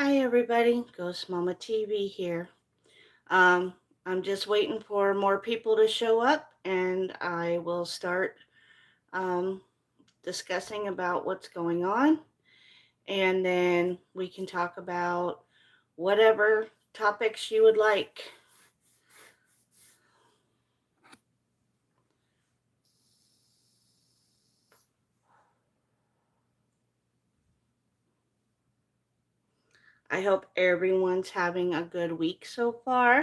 Hi everybody, GhostMamaT.V here. Um, I'm just waiting for more people to show up and I will start um, discussing about what's going on, and then we can talk about whatever topics you would like. I hope everyone's having a good week so far.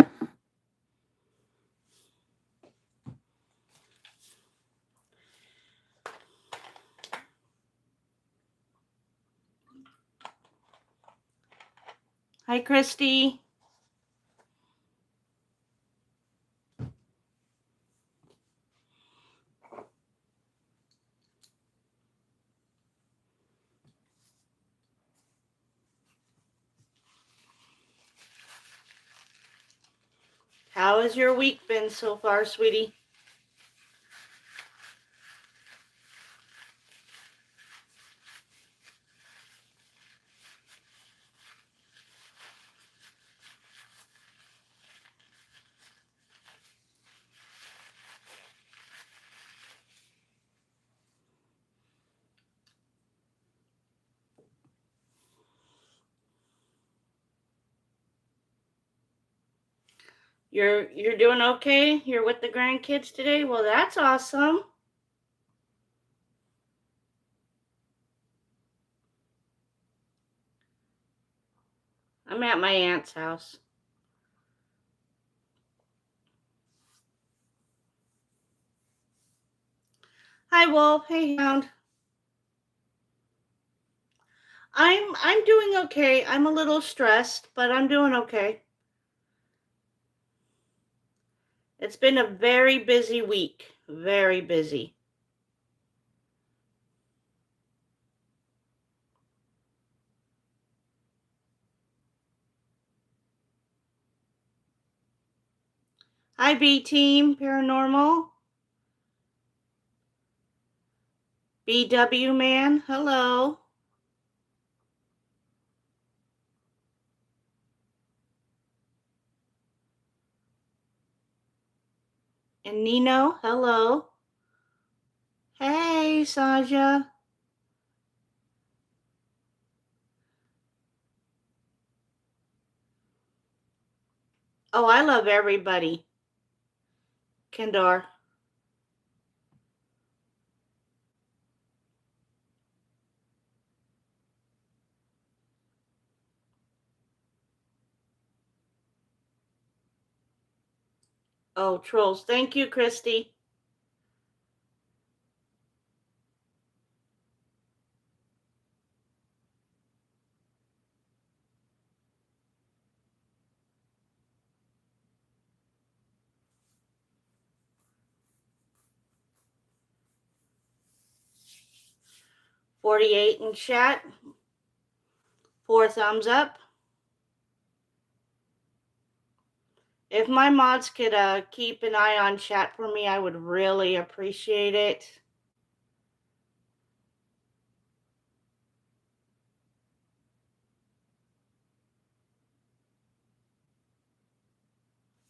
Hi Christy. How has your week been so far, sweetie? You're doing okay? You're with the grandkids today? Well, that's awesome. I'm at my aunt's house. Hi, Wolf. Hey, Hound. I'm doing okay. I'm a little stressed, but I'm doing okay. It's been a very busy week. Very busy. Hi, B Team Paranormal. BW Man. Hello. And Nino. Hello. Hey, Saja. Oh, I love everybody. Kendor. Oh, trolls. Thank you, Christy. $48 in chat. 4 thumbs up. If my mods could keep an eye on chat for me, I would really appreciate it.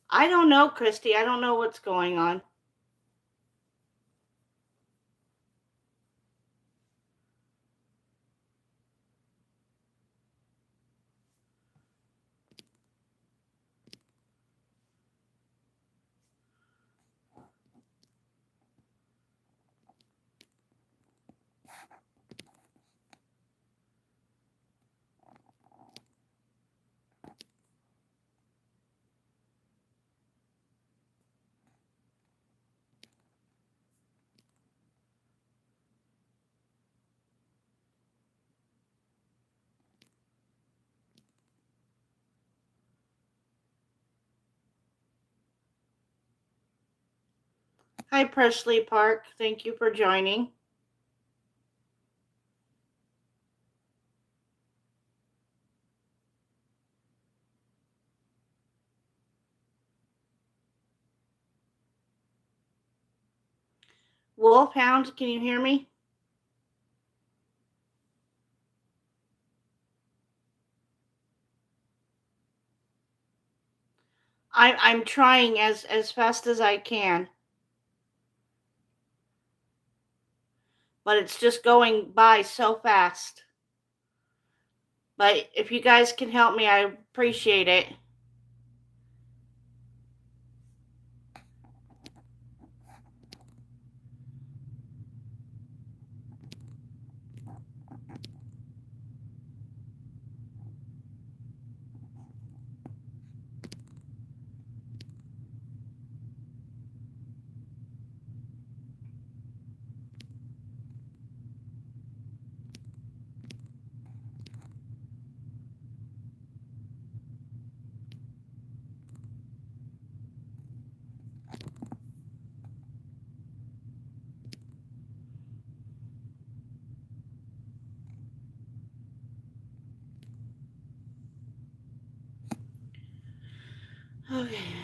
I don't know, Christy. I don't know what's going on. Hi, Presley Park. Thank you for joining. Wolfhound, can you hear me? I'm trying as fast as I can, but it's just going by so fast. But if you guys can help me, I appreciate it. Okay.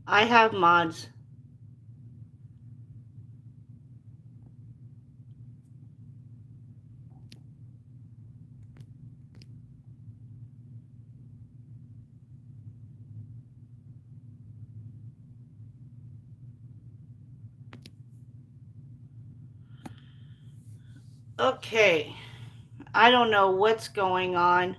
I have mods. Okay. I don't know what's going on.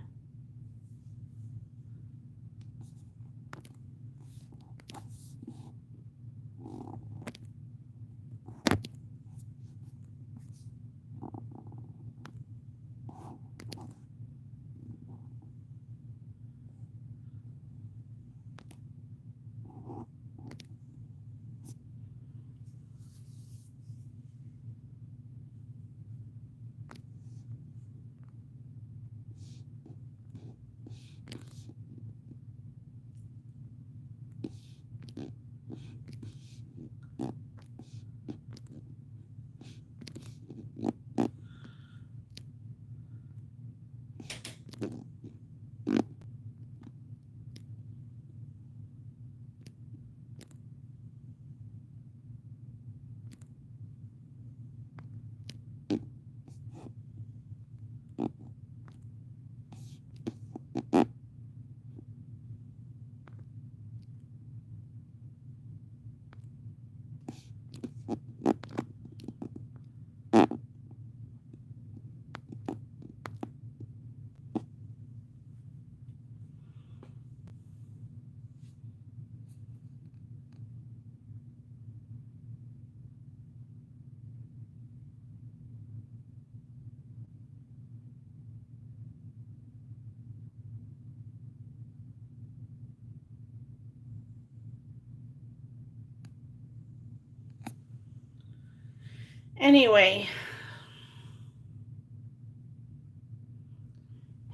Anyway,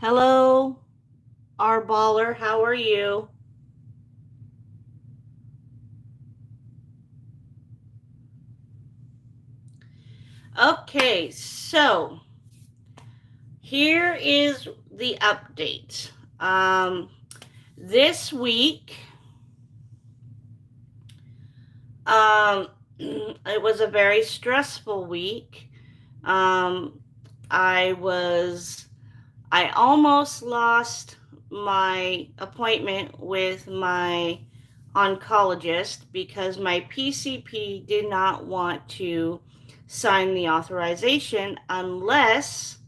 hello, R Baller. How are you? Okay, so here is the update. This week, it was a very stressful week. Um, I was, I almost lost my appointment with my oncologist because my PCP did not want to sign the authorization unless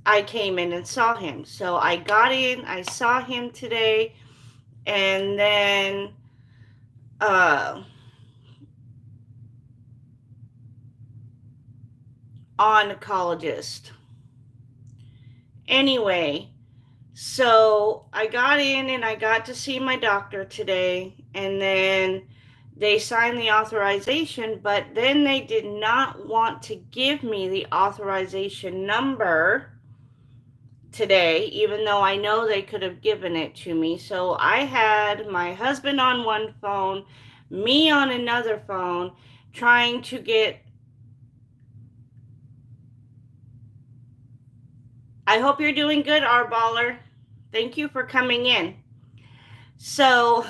I came in and saw him. So I got in, I saw him today, and then oncologist. Anyway, so I got in and I got to see my doctor today, and then they signed the authorization, but then they did not want to give me the authorization number today, even though I know they could have given it to me. So I had my husband on one phone, me on another phone, trying to get. I hope you're doing good, R Baller. Thank you for coming in. So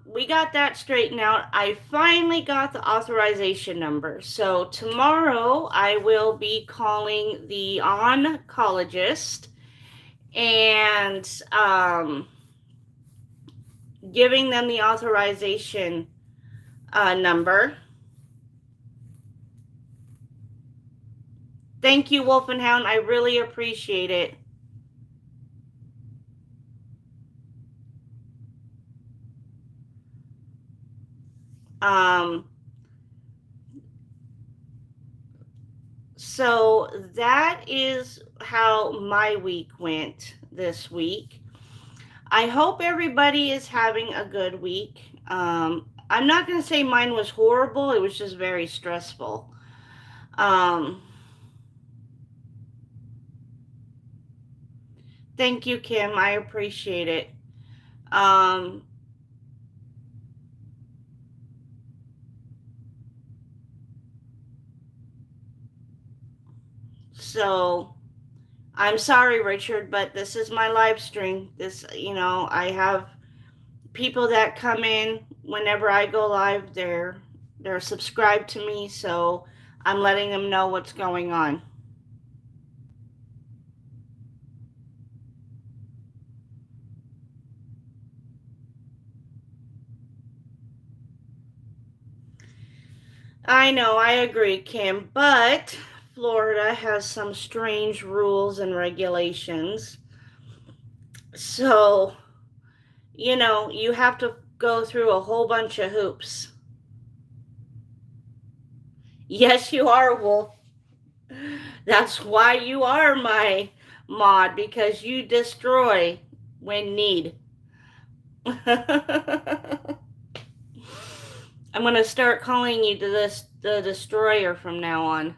we got that straightened out. I finally got the authorization number. So tomorrow I will be calling the oncologist and giving them the authorization number. Thank you, Wolf and Hound. I really appreciate it. So that is how my week went this week. I hope everybody is having a good week. I'm not going to say mine was horrible, it was just very stressful. Thank you, Kim. I appreciate it. So I'm sorry, Richard, but this is my live stream. I have people that come in whenever I go live. They're subscribed to me, so I'm letting them know what's going on. I know, I agree, Kim, but Florida has some strange rules and regulations. So, you have to go through a whole bunch of hoops. Yes, you are, Wolf. That's why you are my mod, because you destroy when need. I'm going to start calling you the destroyer from now on.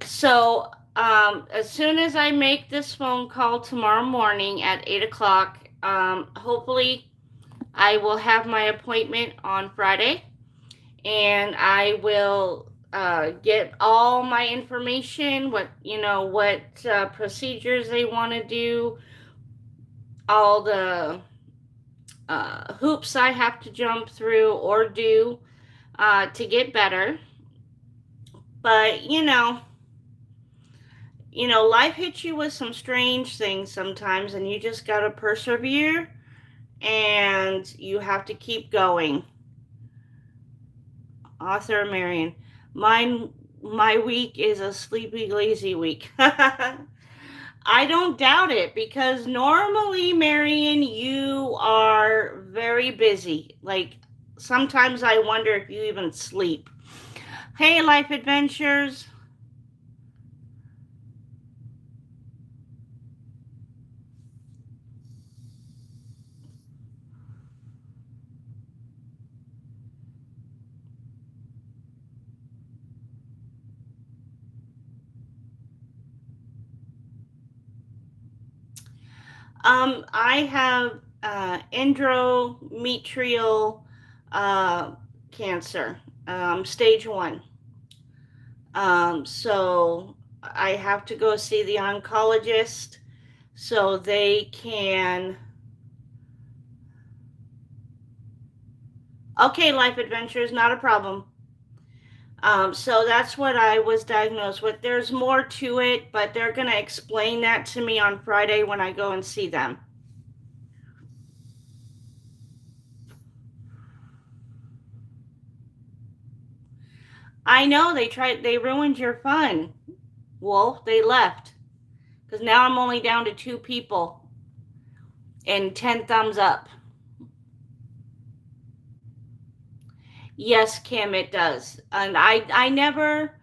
So, as soon as I make this phone call tomorrow morning at 8 o'clock, hopefully I will have my appointment on Friday, and I will get all my information, what procedures they want to do, all the hoops I have to jump through or do to get better. But life hits you with some strange things sometimes, and you just gotta persevere, and you have to keep going. Author Marion, my week is a sleepy, lazy week. I don't doubt it, because normally, Marion, you are very busy. Like, sometimes I wonder if you even sleep. Hey, Life Adventures. I have endometrial cancer, stage 1. So I have to go see the oncologist so they can. Okay, Life Adventures, not a problem. So that's what I was diagnosed with. There's more to it, but they're going to explain that to me on Friday when I go and see them. I know, they ruined your fun, Wolf. They left. Because now I'm only down to 2 people and 10 thumbs up. Yes, Kim, it does. And I never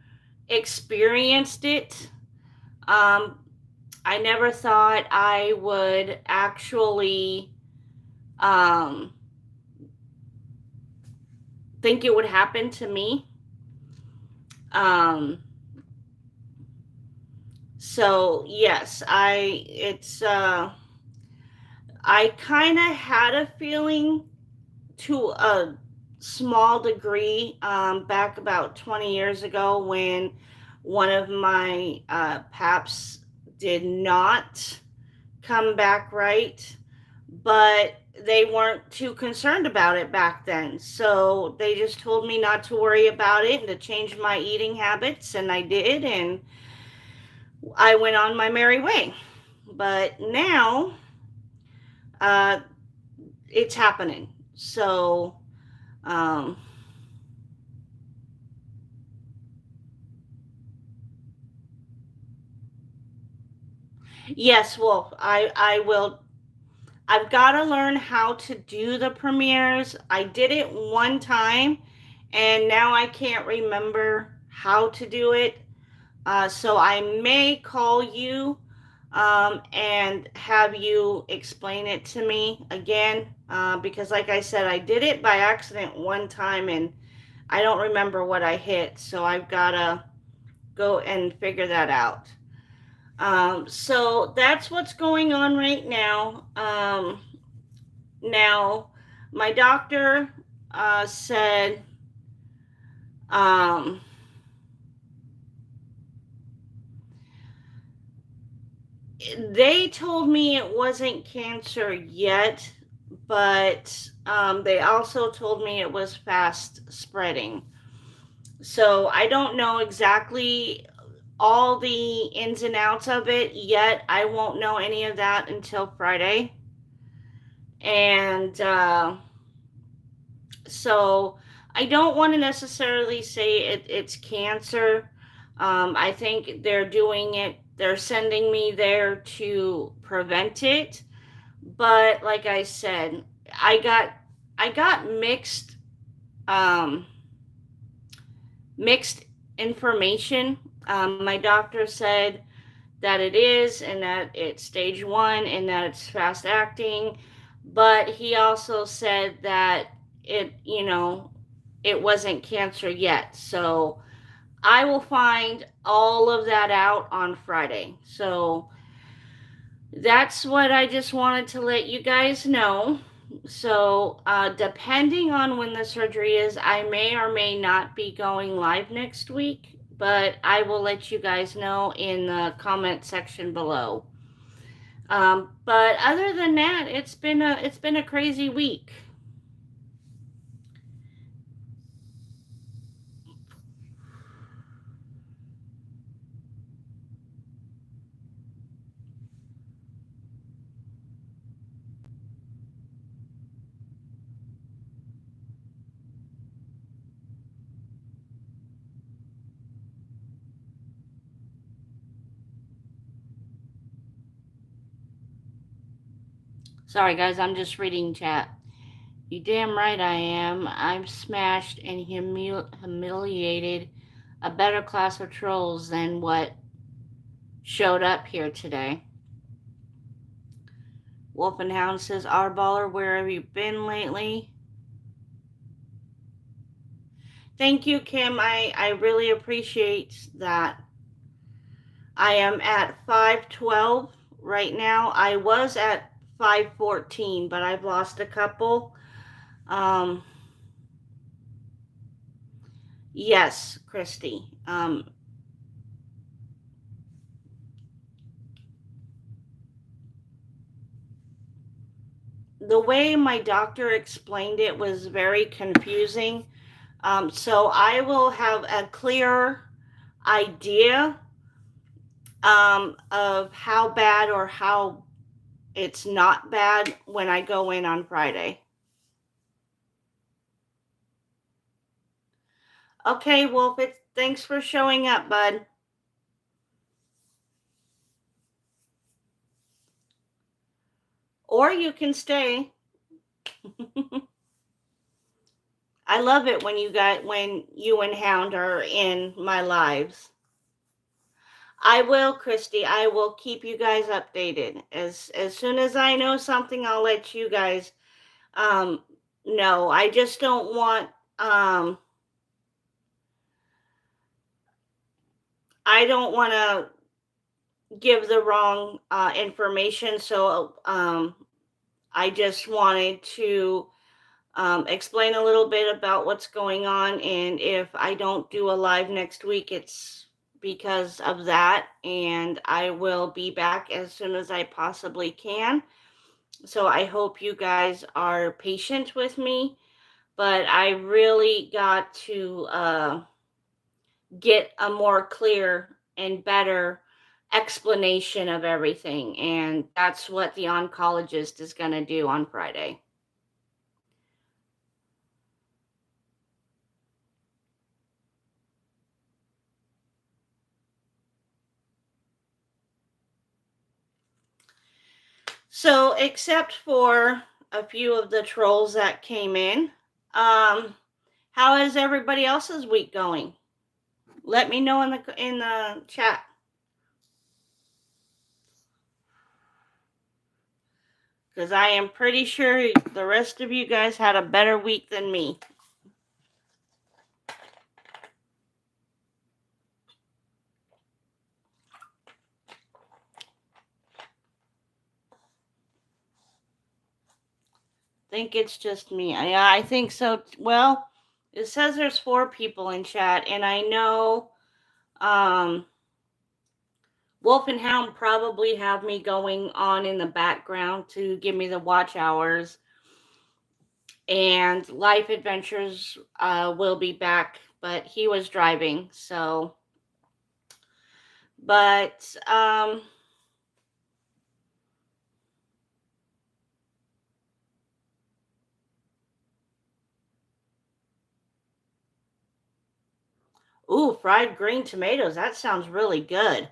experienced it. I never thought I would actually um, think it would happen to me. Um, so yes, I kind of had a feeling to a small degree back about 20 years ago when one of my paps did not come back right, but they weren't too concerned about it back then. So they just told me not to worry about it and to change my eating habits, and I did, and I went on my merry way. But now uh, it's happening. So, um, yes, well, I will. I've got to learn how to do the premieres. I did it one time, and now I can't remember how to do it. So I may call you and have you explain it to me again because, like I said, I did it by accident one time and I don't remember what I hit. So I've got to go and figure that out. So that's what's going on right now. Now, my doctor said um, they told me it wasn't cancer yet, but they also told me it was fast spreading. So I don't know exactly all the ins and outs of it yet. I won't know any of that until Friday. And so I don't want to necessarily say it's cancer. I think they're doing it, they're sending me there to prevent it. But like I said, I got I got um, mixed information. My doctor said that it is, and that it's stage one, and that it's fast acting. But he also said that it wasn't cancer yet. So I will find all of that out on Friday. So that's what I just wanted to let you guys know. So, depending on when the surgery is, I may or may not be going live next week, but I will let you guys know in the comment section below. But other than that, it's been a crazy week. Sorry, guys, I'm just reading chat. You damn right I am. I'm smashed and humiliated. A better class of trolls than what showed up here today. Wolf and Hound says, Arballer, where have you been lately? Thank you, Kim. I really appreciate that. I am at 512 right now. I was at 514, but I've lost a couple. Um, yes, Christy. The way my doctor explained it was very confusing. So I will have a clear idea of how bad or how it's not bad when I go in on Friday. Okay, Wolf, thanks for showing up, bud. Or you can stay. I love it when you and Hound are in my lives. I will, Christy. I will keep you guys updated. As soon as I know something, I'll let you guys um know. I just don't want I don't want to give the wrong information, so I just wanted to explain a little bit about what's going on. And if I don't do a live next week, it's because of that. And I will be back as soon as I possibly can. So I hope you guys are patient with me. But I really got to get a more clear and better explanation of everything. And that's what the oncologist is going to do on Friday. So, except for a few of the trolls that came in, how is everybody else's week going? Let me know in the chat, because I am pretty sure the rest of you guys had a better week than me. Think it's just me. I think so. Well, it says there's 4 people in chat, and I know Wolf and Hound probably have me going on in the background to give me the watch hours. And Life Adventures will be back, but he was driving, so. But ooh, fried green tomatoes. That sounds really good.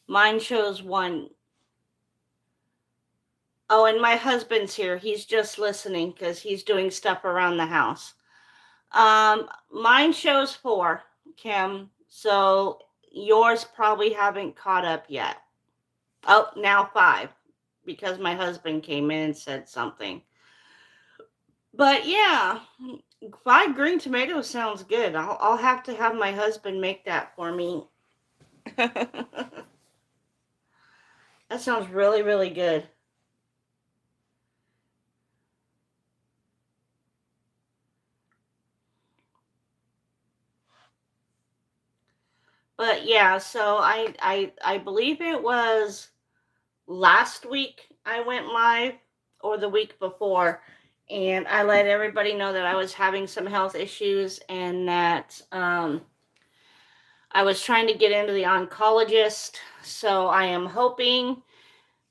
Mine shows 1. Oh, and my husband's here. He's just listening because he's doing stuff around the house. Mine shows 4, Kim. So yours probably haven't caught up yet. Oh, now 5, because my husband came in and said something. But yeah, fried green tomatoes sounds good. I'll have to have my husband make that for me. That sounds really, really good. But yeah, so I believe it was last week I went live, or the week before, and I let everybody know that I was having some health issues, and that I was trying to get into the oncologist. So I am hoping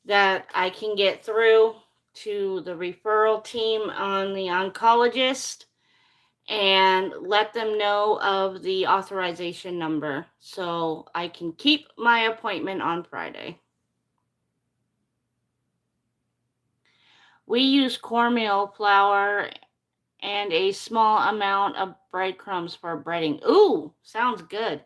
that I can get through to the referral team on the oncologist and let them know of the authorization number so I can keep my appointment on Friday. We use cornmeal flour and a small amount of breadcrumbs for breading. Ooh, sounds good.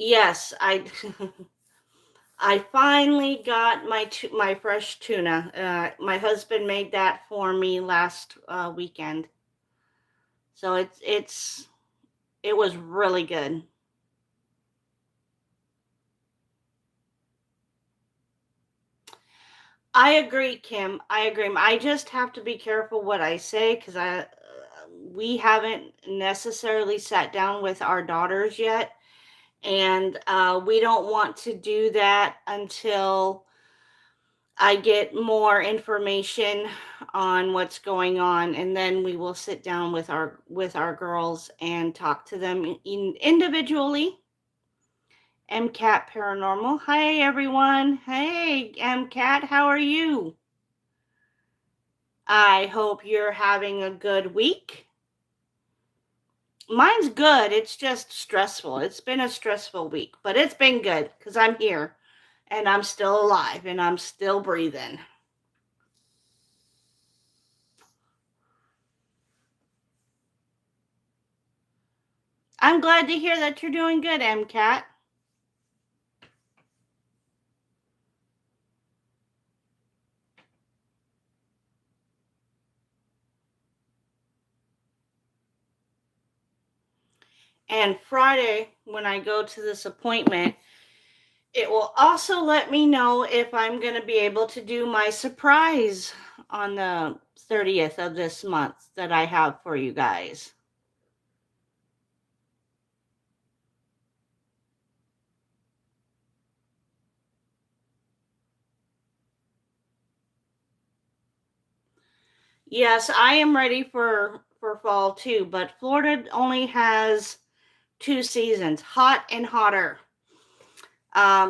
Yes, I finally got my fresh tuna. My husband made that for me last weekend, so it was really good. I agree, Kim. I agree. I just have to be careful what I say, because we haven't necessarily sat down with our daughters yet, and we don't want to do that until I get more information on what's going on, and then we will sit down with our girls and talk to them individually. MCAT Paranormal. Hi everyone. Hey MCAT, how are you? I hope you're having a good week. Mine's good. It's just stressful. It's been a stressful week, but it's been good because I'm here and I'm still alive and I'm still breathing. I'm glad to hear that you're doing good, MCAT. And Friday, when I go to this appointment, it will also let me know if I'm going to be able to do my surprise on the 30th of this month that I have for you guys. Yes, I am ready for fall too, but Florida only has 2 seasons, hot and hotter.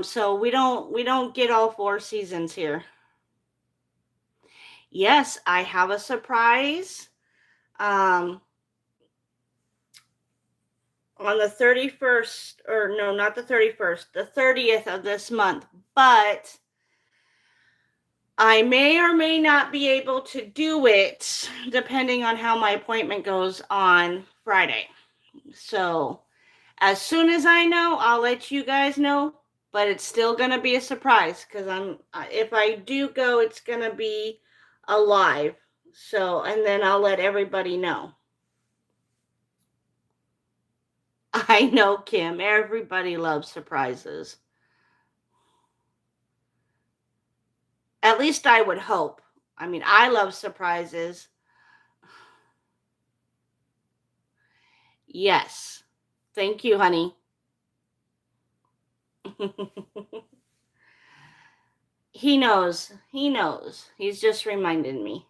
So we don't get all 4 seasons here. Yes, I have a surprise. Um, on the 31st, or no, not the 31st, the 30th of this month, but I may or may not be able to do it depending on how my appointment goes on Friday. So, as soon as I know, I'll let you guys know, but it's still going to be a surprise because if I do go, it's going to be alive. So, and then I'll let everybody know. I know, Kim, everybody loves surprises. At least I would hope. I mean, I love surprises. Yes. Thank you, honey. He knows. He knows. He's just reminded me.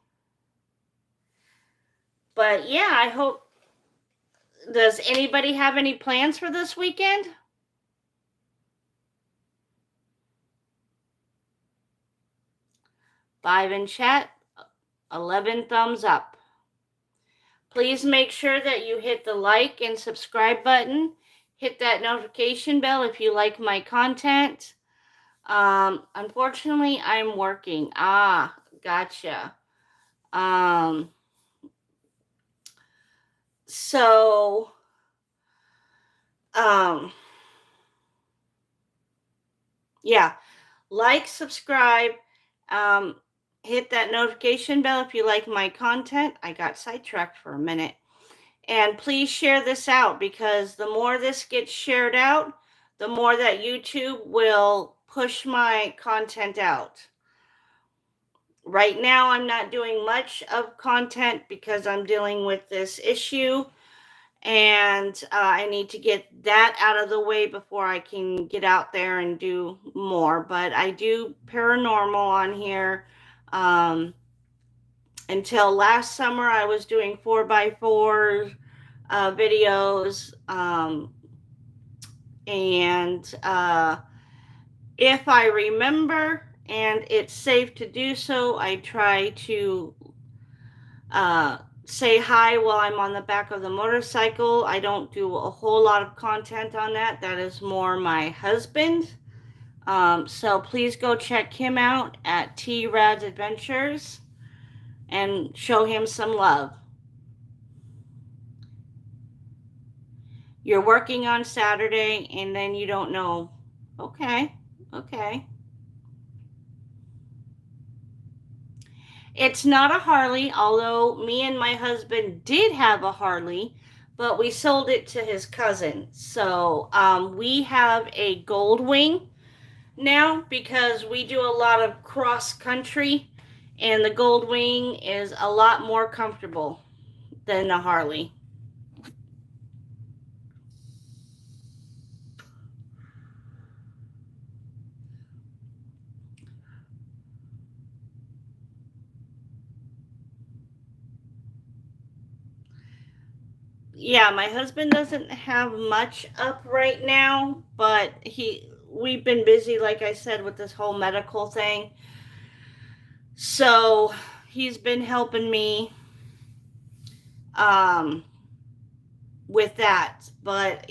But yeah, I hope. Does anybody have any plans for this weekend? 5 in chat, 11 thumbs up. Please make sure that you hit the like and subscribe button. Hit that notification bell if you like my content. Unfortunately, I'm working. Gotcha. Um, so, yeah, like, subscribe, um, hit that notification bell if you like my content. I got sidetracked for a minute. And please share this out, because the more this gets shared out, the more that YouTube will push my content out. Right now, I'm not doing much of content because I'm dealing with this issue, and I need to get that out of the way before I can get out there and do more. But I do paranormal on here. Until last summer, I was doing 4x4 videos, and if I remember and it's safe to do so, I try to say hi while I'm on the back of the motorcycle. I don't do a whole lot of content on that. That is more my husband. So please go check him out at T-Rad's Adventures and show him some love. You're working on Saturday and then you don't know. Okay. It's not a Harley, although me and my husband did have a Harley, but we sold it to his cousin. So we have a Gold Wing now because we do a lot of cross country, and the Gold Wing is a lot more comfortable than the Harley. Yeah, my husband doesn't have much up right now, but we've been busy, like I said, with this whole medical thing. So he's been helping me with that, but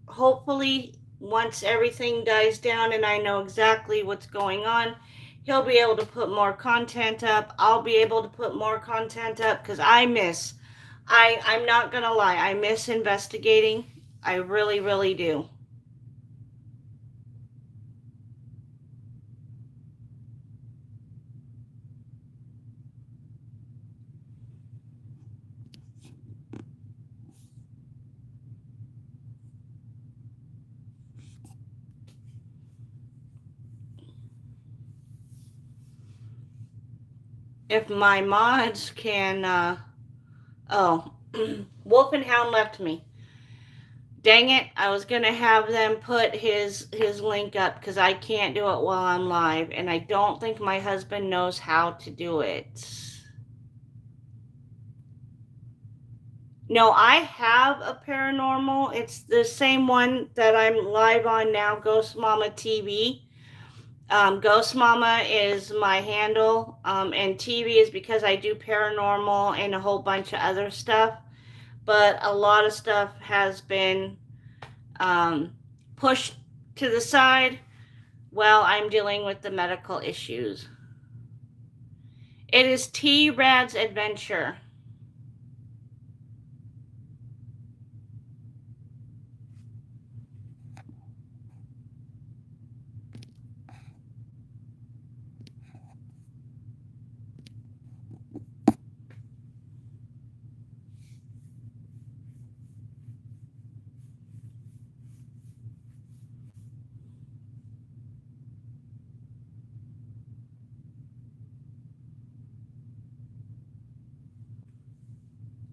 hopefully once everything dies down and I know exactly what's going on, he'll be able to put more content up. I'll be able to put more content up because I'm not gonna lie, I miss investigating. I really, really do. If my mods can, oh, Wolf and Hound left me. Dang it! I was gonna have them put his link up because I can't do it while I'm live, and I don't think my husband knows how to do it. No, I have a paranormal. It's the same one that I'm live on now, GhostMamaT.V. Ghost Mama is my handle, and TV is because I do paranormal and a whole bunch of other stuff. But a lot of stuff has been um, pushed to the side while I'm dealing with the medical issues. It is T Rad's Adventure.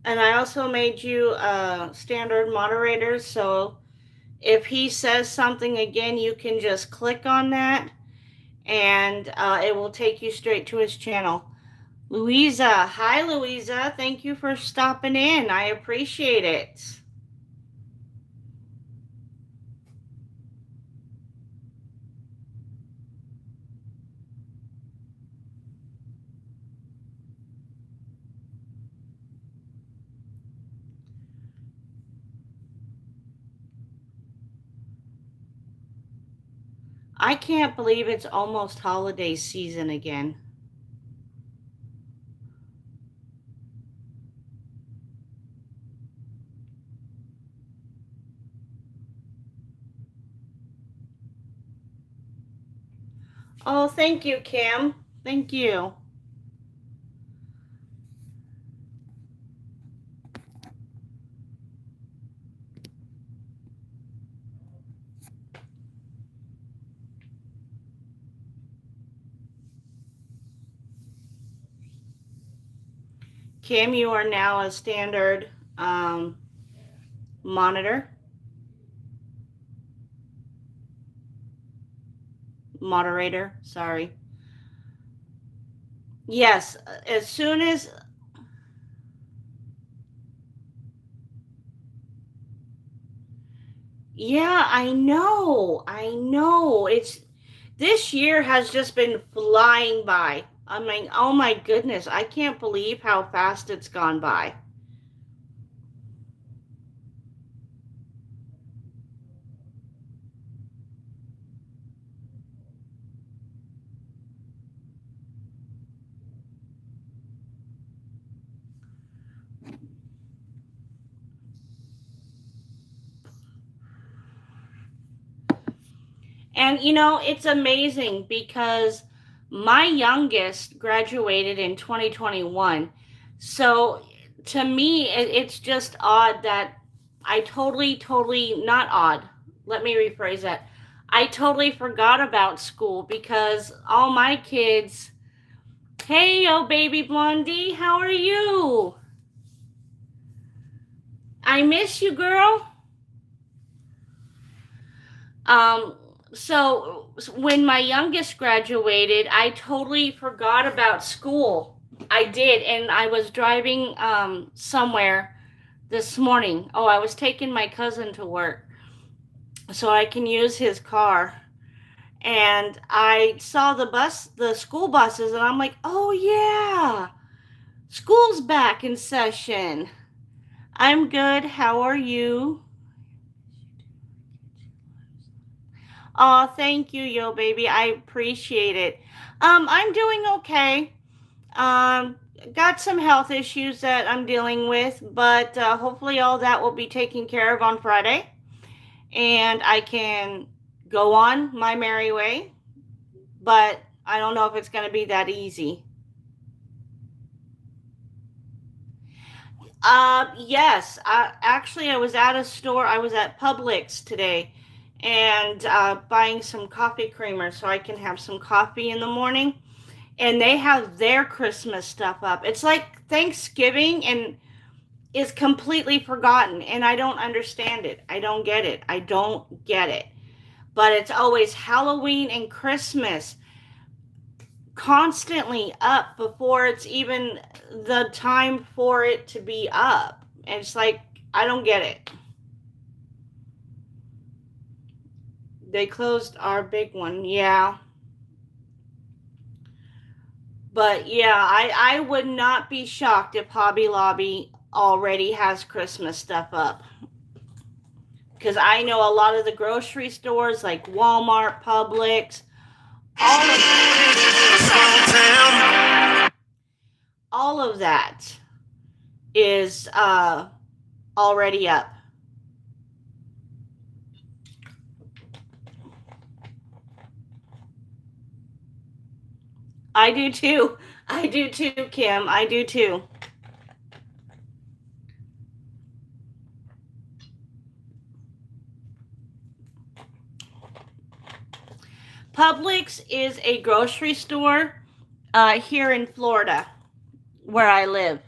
And I also made you standard moderators, so if he says something again, you can just click on that and it will take you straight to his channel. Louisa, hi Louisa, thank you for stopping in. I appreciate it. I can't believe it's almost holiday season again. Oh, thank you, Kim. Thank you. Kim, you are now a standard monitor, moderator, sorry. Yes, as soon as, yeah, I know. I know. This year has just been flying by. I mean, oh my goodness, I can't believe how fast it's gone by. And it's amazing because my youngest graduated in 2021. So to me, it's just odd that I totally, not odd. Let me rephrase that. I totally forgot about school because all my kids, hey, oh baby blondie, how are you? I miss you, girl. Um, so when my youngest graduated, I totally forgot about school. I did, and I was driving somewhere this morning. Oh, I was taking my cousin to work so I can use his car. And I saw the school buses, and I'm like, oh yeah, school's back in session. I'm good. How are you? Oh, thank you, yo baby. I appreciate it. I'm doing okay. Um, got some health issues that I'm dealing with, but hopefully all that will be taken care of on Friday, and I can go on my merry way. But I don't know if it's going to be that easy. Yes. Actually, I was at a store. I was at Publix today, and buying some coffee creamer so I can have some coffee in the morning. And they have their Christmas stuff up. It's like Thanksgiving and is completely forgotten, and I don't understand it. I don't get it. I don't get it. But it's always Halloween and Christmas constantly up before it's even the time for it to be up. And it's like, I don't get it. They closed our big one, yeah. But yeah, I would not be shocked if Hobby Lobby already has Christmas stuff up. Because I know a lot of the grocery stores like Walmart, Publix, all of all of that is already up. I do too. I do too, Kim. I do too. Publix is a grocery store here in Florida where I live.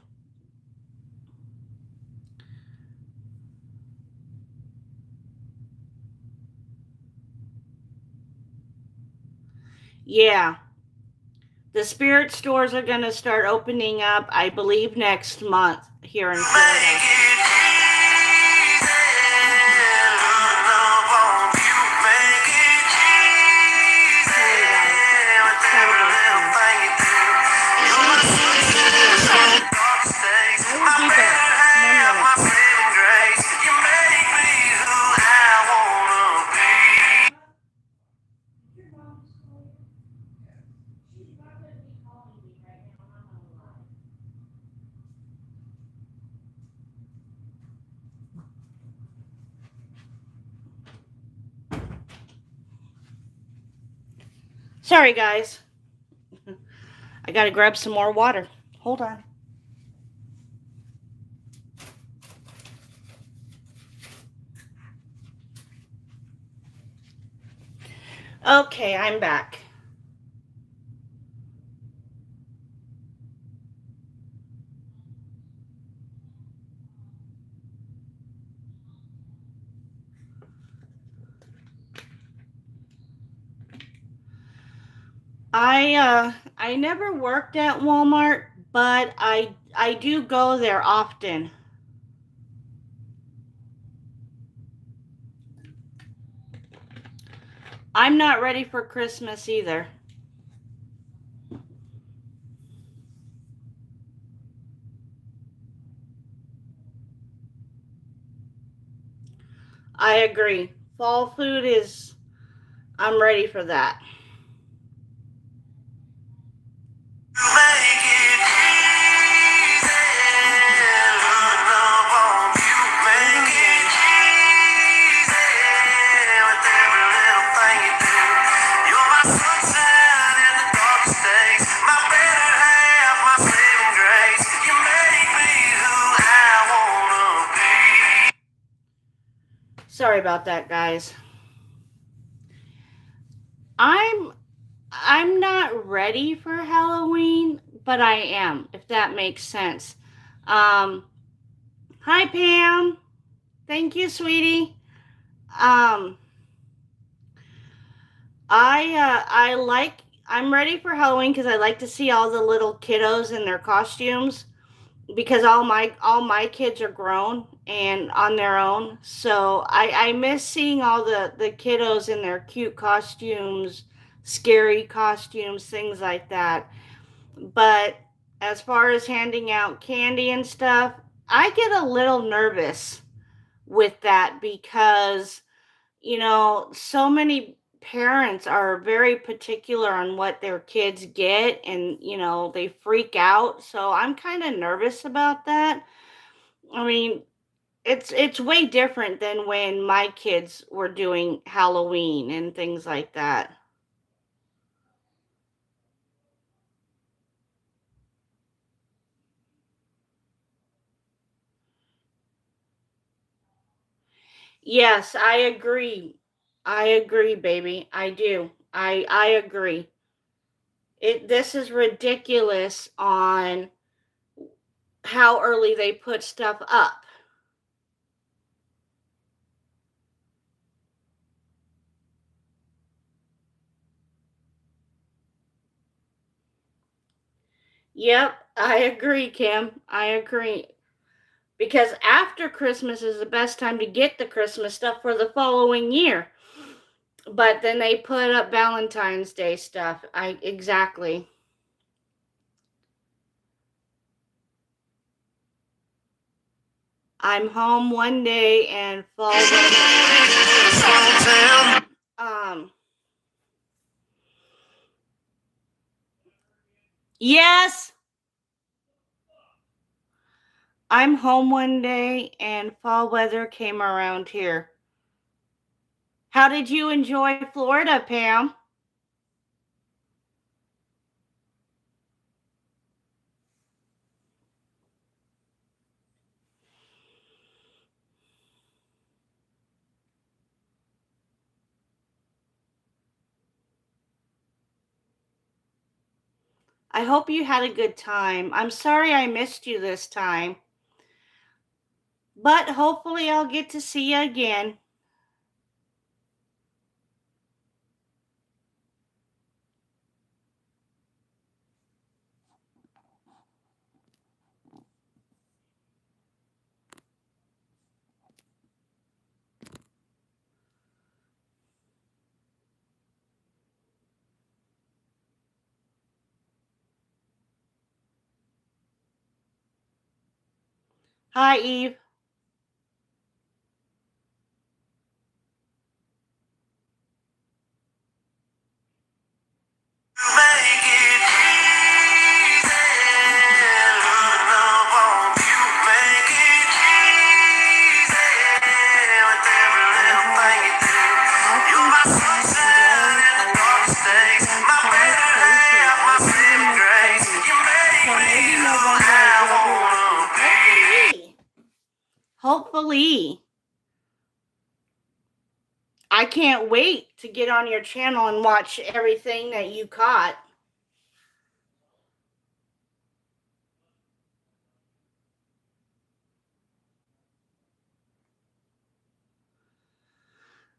Yeah. The spirit stores are going to start opening up, I believe, next month here in Florida. Sorry, guys. I gotta grab some more water. Hold on. Okay, I'm back. I never worked at Walmart, but I do go there often. I'm not ready for Christmas either. I agree. Fall food is I'm ready for that. Sorry about that, guys. I'm I'm not ready for Halloween, but I am, if that makes sense. Um, Hi Pam. Thank you, sweetie. Um, I'm ready for Halloween because I like to see all the little kiddos in their costumes because all my kids are grown and on their own. So I miss seeing all the kiddos in their cute costumes, scary costumes, things like that. But as far as handing out candy and stuff, I get a little nervous with that because so many parents are very particular on what their kids get, and they freak out. So I'm kind of nervous about that. I mean, it's way different than when my kids were doing Halloween and things like that. Yes, I agree. I agree, baby. I do. I agree. This is ridiculous on how early they put stuff up. Yep, I agree, Kim. I agree. Because after Christmas is the best time to get the Christmas stuff for the following year. But then they put up Valentine's Day stuff. I exactly. I'm home one day and fall um yes, I'm home one day and fall weather came around here. How did you enjoy Florida, Pam? I hope you had a good time. I'm sorry I missed you this time, but hopefully I'll get to see you again. Hi, Eve. Hopefully. I can't wait to get on your channel and watch everything that you caught.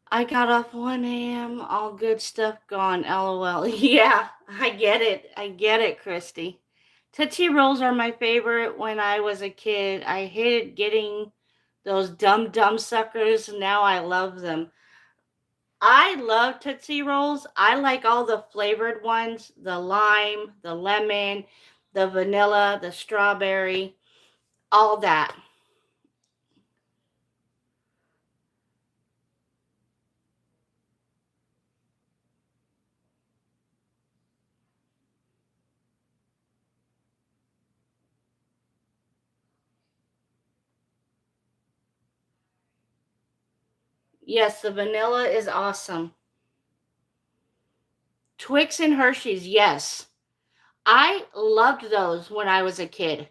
I got off 1 a.m. All good stuff gone. LOL. Yeah, I get it. I get it, Christy. Tootsie Rolls are my favorite when I was a kid. I hated getting those dumb suckers. Now I love them. I love Tootsie Rolls. I like all the flavored ones, the lime, the lemon, the vanilla, the strawberry, all that. Yes, the vanilla is awesome. Twix and Hershey's, yes. I loved those when I was a kid.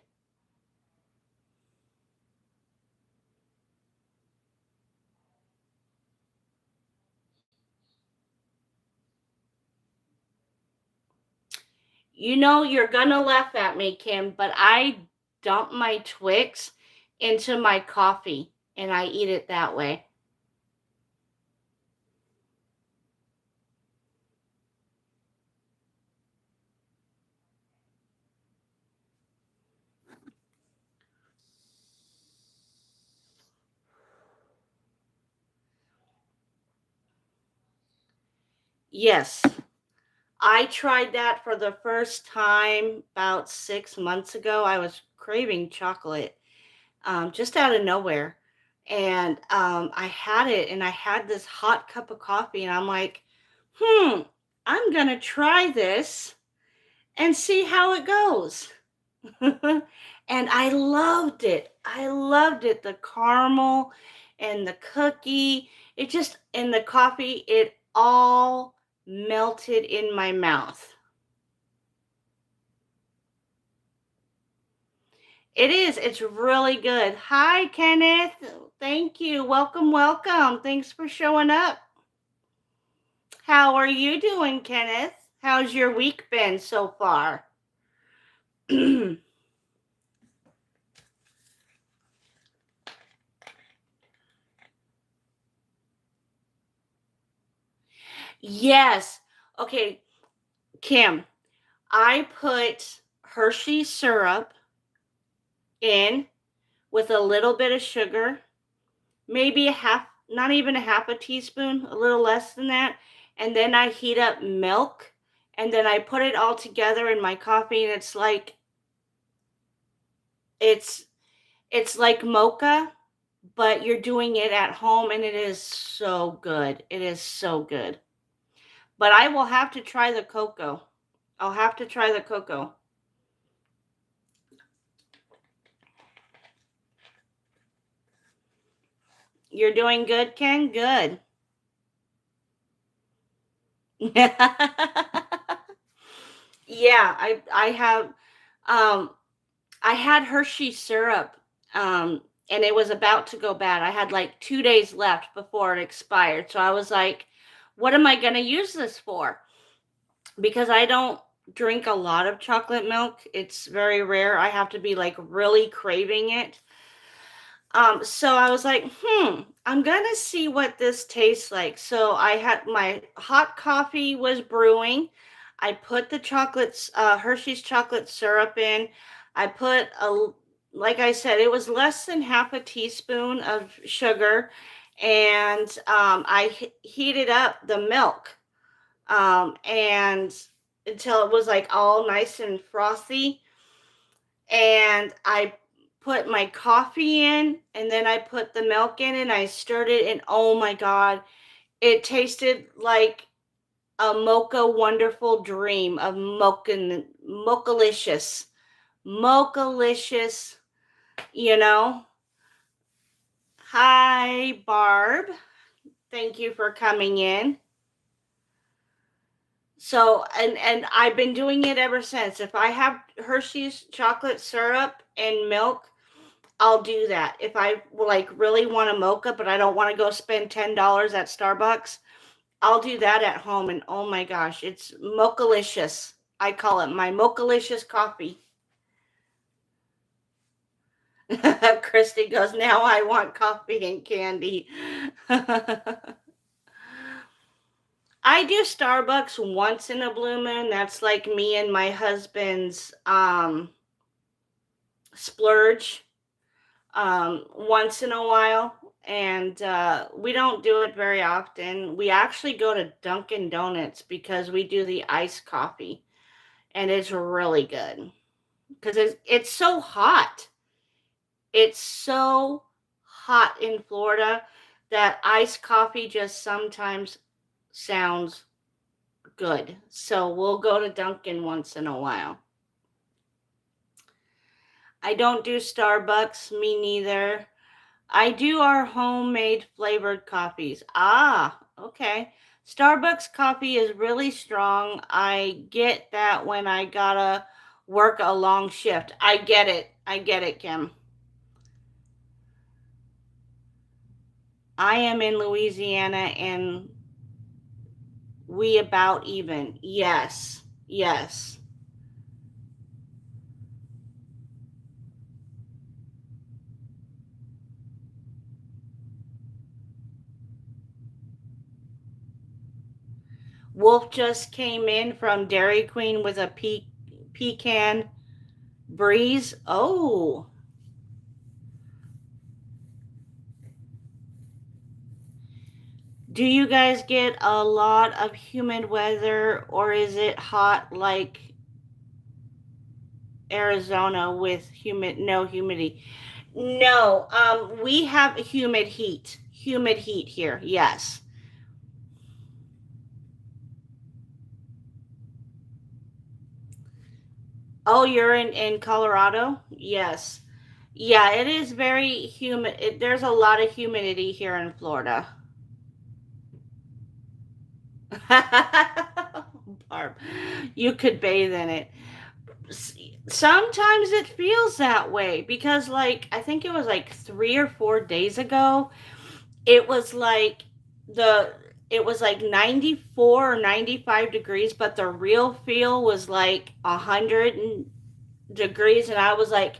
You know, you're gonna laugh at me, Kim, but I dump my Twix into my coffee and I eat it that way. Yes, I tried that for the first time about 6 months ago. I was craving chocolate just out of nowhere. And I had it and I had this hot cup of coffee, and I'm like, I'm going to try this and see how it goes. And I loved it. I loved it. The caramel and the cookie, it just, and the coffee, it all melted in my mouth. It is. It's really good. Hi, Kenneth. Thank you. Welcome, welcome. Thanks for showing up. How are you doing, Kenneth? How's your week been so far? Yes. Okay, Kim, I put Hershey syrup in with a little bit of sugar, maybe a half, not even a half a teaspoon, a little less than that. And then I heat up milk and then I put it all together in my coffee, and it's it's like mocha, but you're doing it at home, and it is so good. It is so good. But I will have to try the cocoa. I'll have to try the cocoa. You're doing good, Ken? Good. Yeah, I have I had Hershey syrup, and it was about to go bad. I had like 2 days left before it expired. So I was like, what am I going to use this for? Because I don't drink a lot of chocolate milk. It's very rare. I have to be like really craving it. So I was like, I'm gonna see what this tastes like. So I had my hot coffee was brewing. I put the chocolates, Hershey's chocolate syrup in. I put like I said, it was less than half a teaspoon of sugar, and I heated up the milk, and until it was like all nice and frothy, and I put my coffee in, and then I put the milk in, and I stirred it, and oh my god, it tasted like a mocha wonderful dream of mochalicious, mochalicious, you know. Hi, Barb. Thank you for coming in. So, and I've been doing it ever since. If I have Hershey's chocolate syrup and milk, I'll do that. If I like really want a mocha, but I don't want to go spend $10 at Starbucks, I'll do that at home. And oh my gosh, it's mochalicious. I call it my mochalicious coffee. Christy goes, now I want coffee and candy. I do Starbucks once in a blue moon. That's like me and my husband's splurge, once in a while. And we don't do it very often. We actually go to Dunkin' Donuts because we do the iced coffee, and it's really good because it's so hot. It's so hot in Florida that iced coffee just sometimes sounds good. So we'll go to Dunkin' once in a while. I don't do Starbucks, me neither. I do our homemade flavored coffees. Ah, okay. Starbucks coffee is really strong. I get that when I gotta work a long shift. I get it. I get it, Kim. I am in Louisiana, and we about even. Yes. Yes. Wolf just came in from Dairy Queen with a pecan breeze. Oh, do you guys get a lot of humid weather, or is it hot like Arizona with no humidity? No, we have humid heat here. Yes. Oh, you're in Colorado? Yes. Yeah, it is very humid. There's a lot of humidity here in Florida. Barb, you could bathe in it. Sometimes it feels that way because, like, I think it was like 3 or 4 days ago, it was like the it was like 94 or 95 degrees, but the real feel was like 100 degrees, and I was like,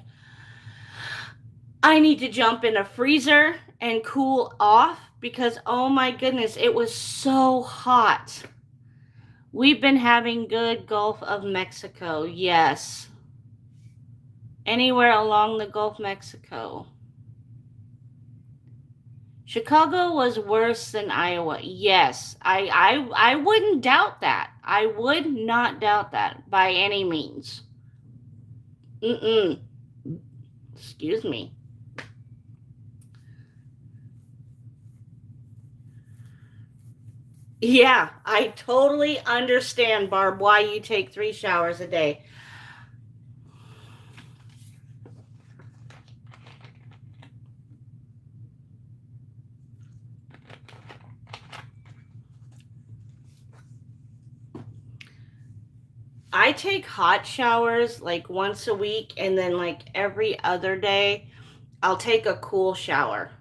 I need to jump in a freezer and cool off because, oh my goodness, it was so hot. We've been having good Gulf of Mexico, yes. Anywhere along the Gulf of Mexico. Chicago was worse than Iowa. Yes, I wouldn't doubt that. I would not doubt that by any means. Mm-mm. Excuse me. Yeah, I totally understand, Barb, why you take 3 showers a day. I take hot showers like once a week, and then like every other day, I'll take a cool shower.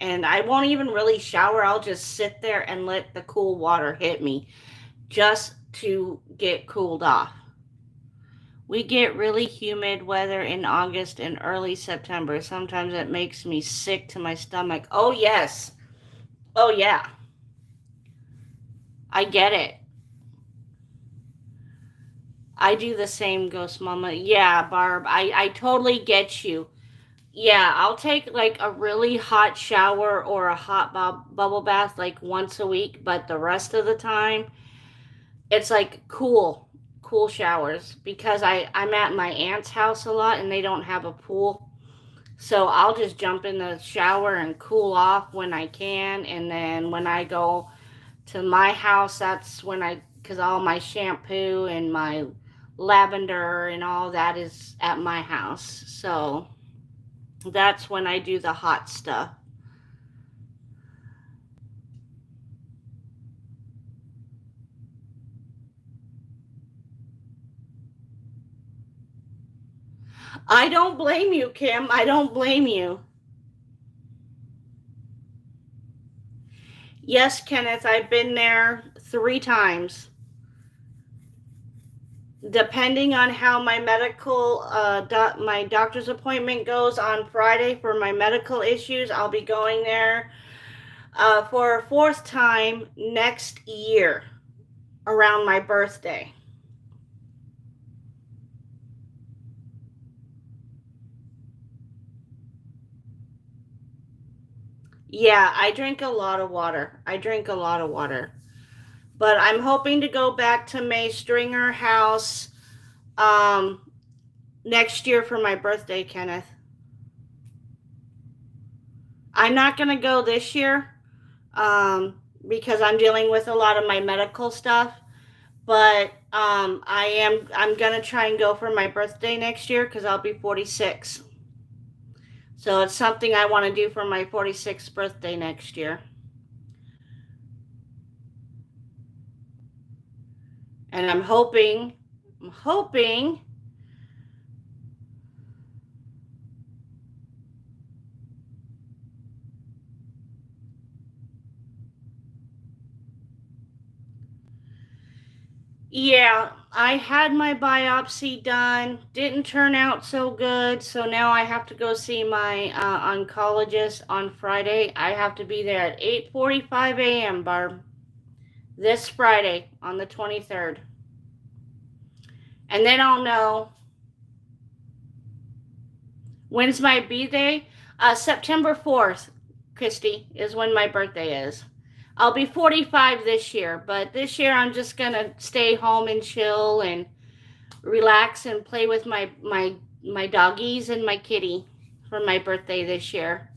And I won't even really shower. I'll just sit there and let the cool water hit me just to get cooled off. We get really humid weather in August and early September. Sometimes it makes me sick to my stomach. Oh, yes. Oh, yeah. I get it. I do the same, Ghost Mama. Yeah, Barb, I totally get you. Yeah, I'll take like a really hot shower or a hot bubble bath like once a week, but the rest of the time, it's like cool showers because I'm at my aunt's house a lot and they don't have a pool. So I'll just jump in the shower and cool off when I can, and then when I go to my house, that's when cuz all my shampoo and my lavender and all that is at my house. So that's when I do the hot stuff. I don't blame you, Kim. I don't blame you. Yes, Kenneth, I've been there 3 times. Depending on how my my doctor's appointment goes on Friday for my medical issues, I'll be going there for a fourth time next year around my birthday. Yeah, I drink a lot of water. I drink a lot of water. But I'm hoping to go back to May Stringer House um, next year for my birthday, Kenneth. I'm not going to go this year um, because I'm dealing with a lot of my medical stuff. But I'm going to try and go for my birthday next year because I'll be 46. So it's something I want to do for my 46th birthday next year. And I'm hoping. Yeah, I had my biopsy done. Didn't turn out so good. So now I have to go see my oncologist on Friday. I have to be there at 8:45 a.m., Barb. This Friday on the 23rd. And then I'll know when's my birthday. September 4th, Christy, is when my birthday is. I'll be 45 this year, but this year I'm just going to stay home and chill and relax and play with my doggies and my kitty for my birthday this year.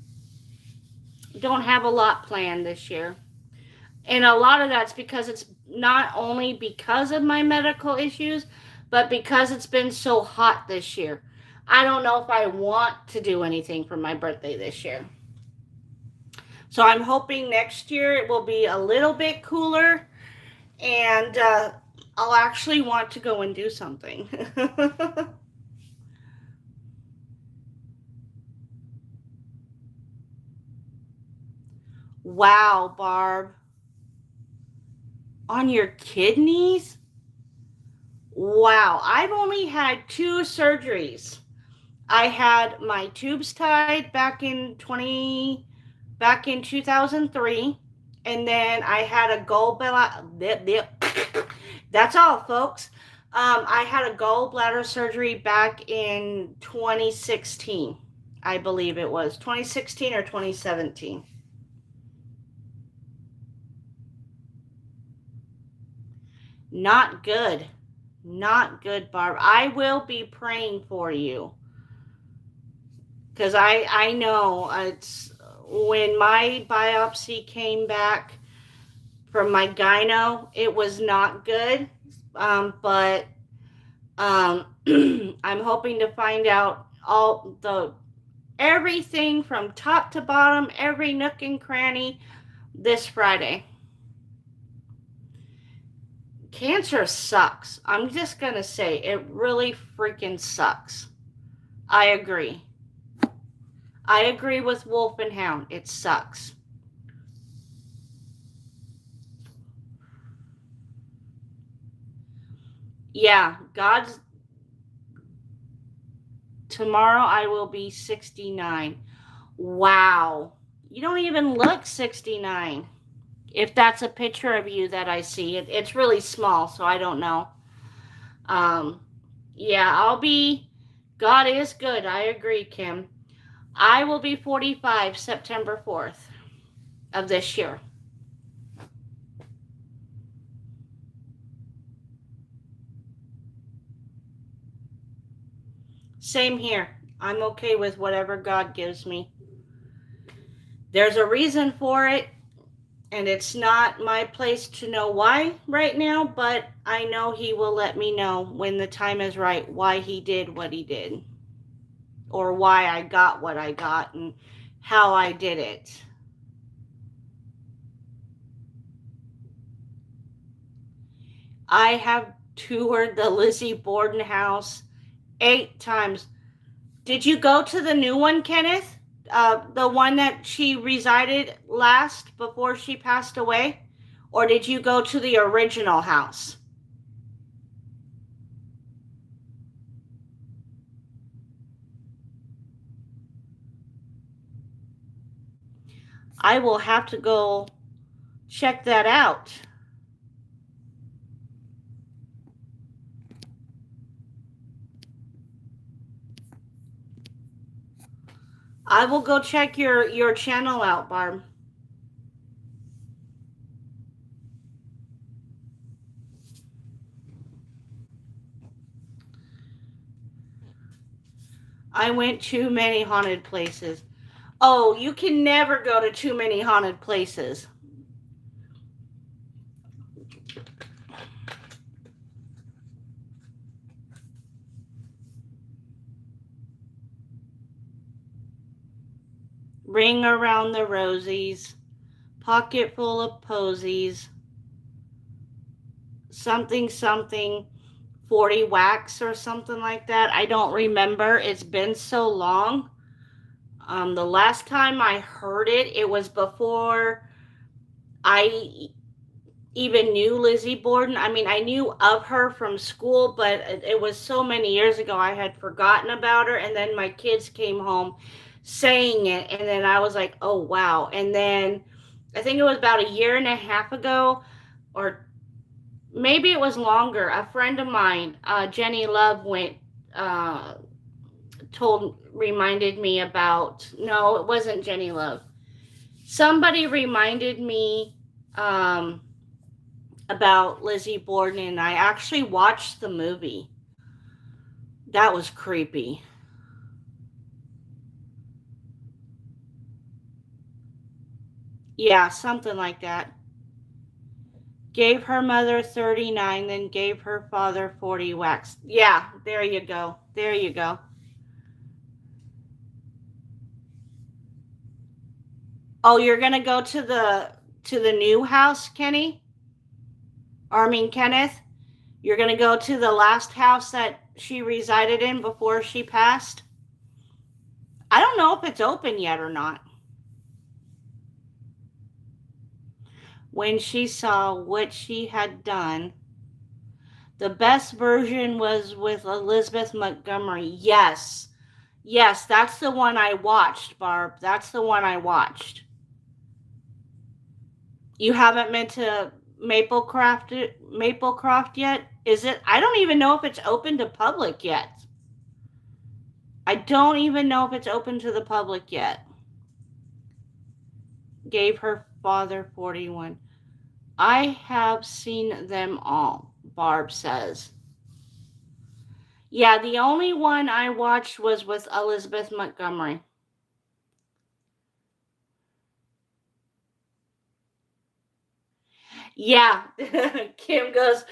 Don't have a lot planned this year. And a lot of that's because it's not only because of my medical issues, But because it's been so hot this year, I don't know if I want to do anything for my birthday this year. So I'm hoping next year it will be a little bit cooler, and I'll actually want to go and do something. Wow, Barb. On your kidneys? Wow, I've only had two surgeries. I had my tubes tied back in 2003, and then I had a gallbladder. That's all, folks. I had a gallbladder surgery back in 2016. I believe it was 2016 or 2017. Not good. Not good, Barb. I will be praying for you, because I know it's when my biopsy came back from my gyno, it was not good. But I'm hoping to find out all the everything from top to bottom, every nook and cranny this Friday. Cancer sucks. I'm just gonna say it really freaking sucks. I agree. I agree with Wolf and Hound. It sucks. Yeah, God's tomorrow I will be 69. Wow. You don't even look 69. If that's a picture of you that I see, it's really small, so I don't know. Um, yeah, I'll be. God is good. I agree, Kim. I will be 45 September 4th of this year. Same here. I'm okay with whatever God gives me. There's a reason for it, and it's not my place to know why right now, but I know He will let me know when the time is right why He did what He did, or why I got what I got, and how I did it. I have toured the Lizzie Borden house 8 times. Did you go to the new one, Kenneth? The one that she resided last before she passed away? Or did you go to the original house? I will have to go check that out. I will go check your channel out, Barb. I went too many haunted places. Oh, you can never go to too many haunted places. Ring around the rosies, pocket full of posies, something something 40 wax or something like that. I don't remember. It's been so long. The last time I heard it, it was before I even knew Lizzie Borden. I mean, I knew of her from school, but it was so many years ago I had forgotten about her. And then my kids came home saying it, and then I was like, oh wow. And then I think it was about a year and a half ago, or maybe it was longer. A friend of mine, Jenny Love, went uh, reminded me about. No, it wasn't Jenny Love. Somebody reminded me about Lizzie Borden, and I actually watched the movie. That was creepy. Yeah, something like that. Gave her mother 39, then gave her father 40 whacks. Yeah, there you go. There you go. Oh, you're gonna go to the new house, Kenny? Or I mean Kenneth? You're gonna go to the last house that she resided in before she passed? I don't know if it's open yet or not. When she saw what she had done, the best version was with Elizabeth Montgomery. Yes. Yes, that's the one I watched, Barb. That's the one I watched. You haven't been to Maplecroft yet? Is it? I don't even know if it's open to public yet. I don't even know if it's open to the public yet. Gave her father 41. I have seen them all, Barb says. Yeah, the only one I watched was with Elizabeth Montgomery. Yeah, Kim goes,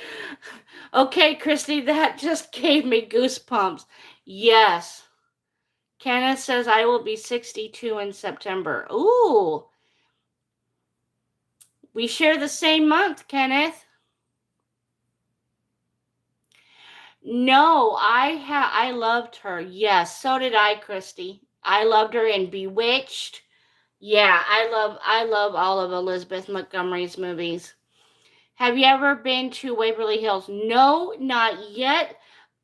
okay, Christy, that just gave me goosebumps. Yes. Kenneth says I will be 62 in September. Ooh, we share the same month, Kenneth. No, I loved her. Yes, so did I, Christy. I loved her in Bewitched. Yeah, I love all of Elizabeth Montgomery's movies. Have you ever been to Waverly Hills? No, not yet,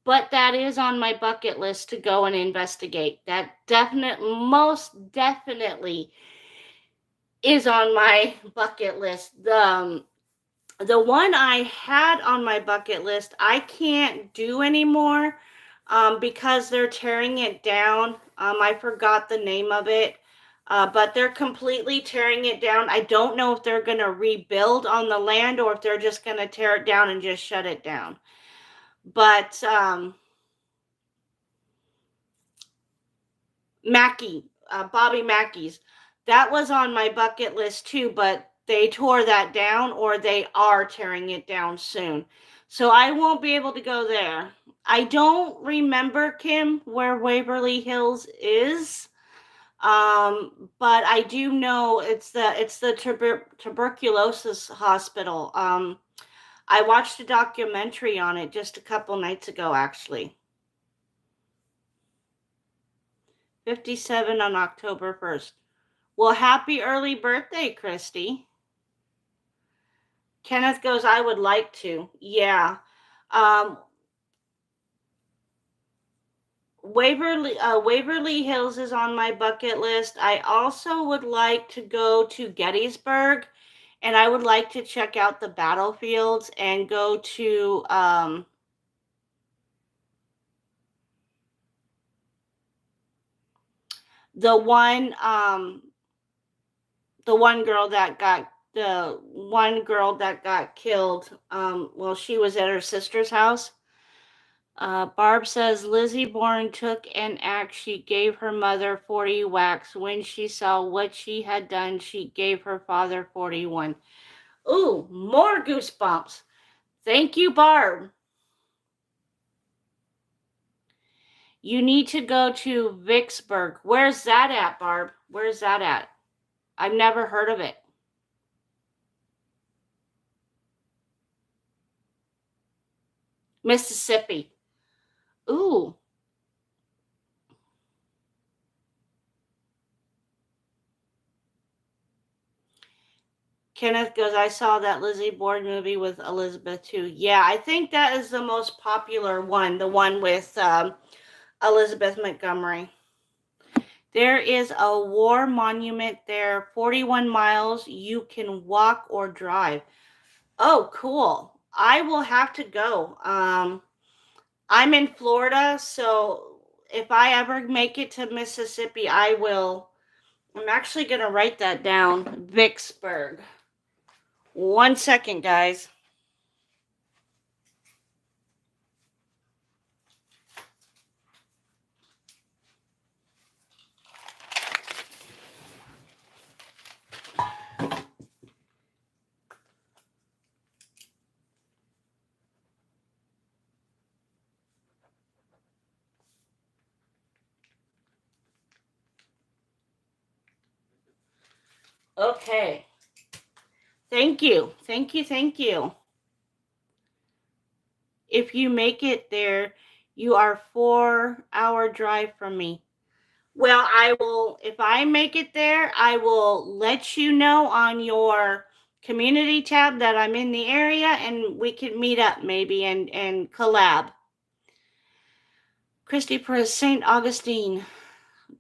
but that is on my bucket list to go and investigate. That most definitely is on my bucket list. The one I had on my bucket list, I can't do anymore because they're tearing it down. I forgot the name of it, but they're completely tearing it down. I don't know if they're going to rebuild on the land or if they're just going to tear it down and just shut it down. But Bobby Mackey's, that was on my bucket list too, but they tore that down or they are tearing it down soon. So I won't be able to go there. I don't remember, Kim, where Waverly Hills is. But I do know it's the tuberculosis hospital. I watched a documentary on it just a couple nights ago, actually. 57 on October 1st. Well, happy early birthday, Christy. Kenneth goes, I would like to. Yeah. Um, Waverly Hills is on my bucket list. I also would like to go to Gettysburg, and I would like to check out the battlefields and go to the one the one girl that got killed while she was at her sister's house. Barb says Lizzie Bourne took an axe. She gave her mother 40 whacks. When she saw what she had done, she gave her father 41. Ooh, more goosebumps. Thank you, Barb. You need to go to Vicksburg. Where's that at, Barb? Where's that at? I've never heard of it. Mississippi. Ooh. Kenneth goes, I saw that Lizzie Borden movie with Elizabeth too. Yeah, I think that is the most popular one, the one with Elizabeth Montgomery. There is a war monument there, 41 miles. You can walk or drive. Oh, cool. I will have to go. I'm in Florida, so if I ever make it to Mississippi, I will. I'm actually going to write that down. Vicksburg. 1 second, guys. Okay. Thank you. Thank you. Thank you. If you make it there, you are 4-hour drive from me. Well, I will, if I make it there, I will let you know on your community tab that I'm in the area and we can meet up maybe and collab. Christy Perez, St. Augustine.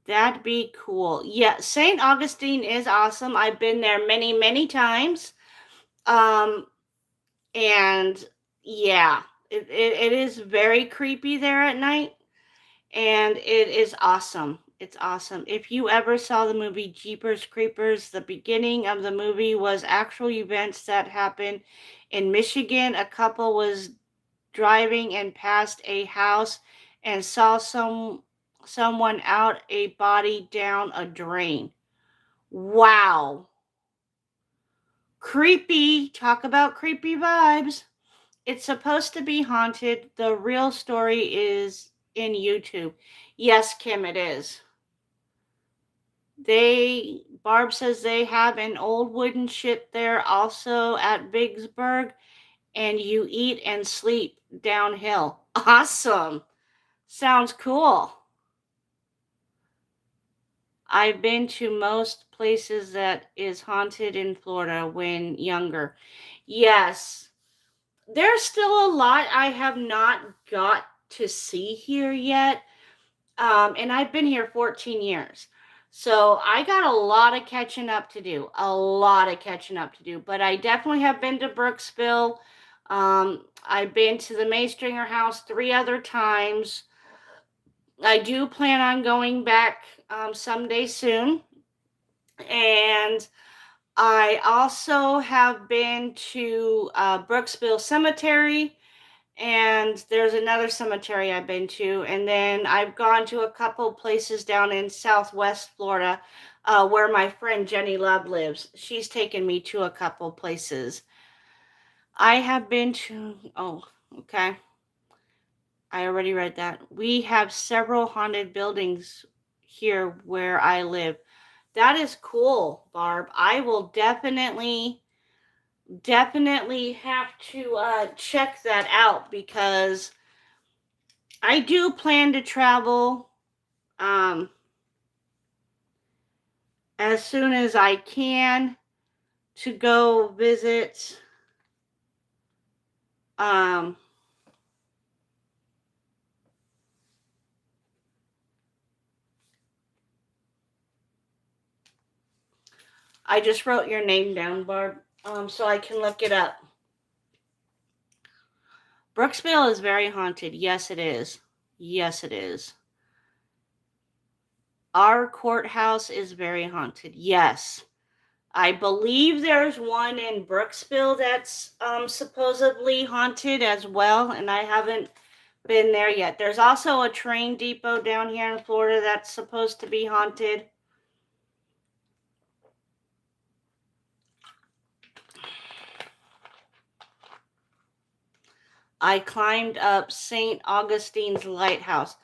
That'd be cool. Yeah, St. Augustine is awesome. I've been there many, many times. Um, and yeah, it is very creepy there at night. And it is awesome. It's awesome. If you ever saw the movie Jeepers Creepers, the beginning of the movie was actual events that happened in Michigan. A couple was driving and passed a house and saw someone out a body down a drain. Wow. Creepy. Talk about creepy vibes. It's supposed to be haunted. The real story is in YouTube. Yes, Kim, it is. Barb says they have an old wooden ship there also at Vicksburg, and you eat and sleep downhill. Awesome. Sounds cool. I've been to most places that is haunted in Florida when younger. Yes. There's still a lot I have not got to see here yet. And I've been here 14 years. So I got a lot of catching up to do. A lot of catching up to do. But I definitely have been to Brooksville. I've been to the Maystringer house 3 other times. I do plan on going back someday soon. And I also have been to Brooksville Cemetery. And there's another cemetery I've been to. And then I've gone to a couple places down in Southwest Florida where my friend Jenny Love lives. She's taken me to a couple places. I have been to, oh, okay. I already read that. We have several haunted buildings here where I live. That is cool, Barb. I will definitely have to check that out because I do plan to travel as soon as I can to go visit I just wrote your name down, Barb, so I can look it up. Brooksville is very haunted. Yes, it is. Yes, it is. Our courthouse is very haunted. Yes. I believe there's one in Brooksville that's supposedly haunted as well, and I haven't been there yet. There's also a train depot down here in Florida that's supposed to be haunted. I climbed up St. Augustine's lighthouse.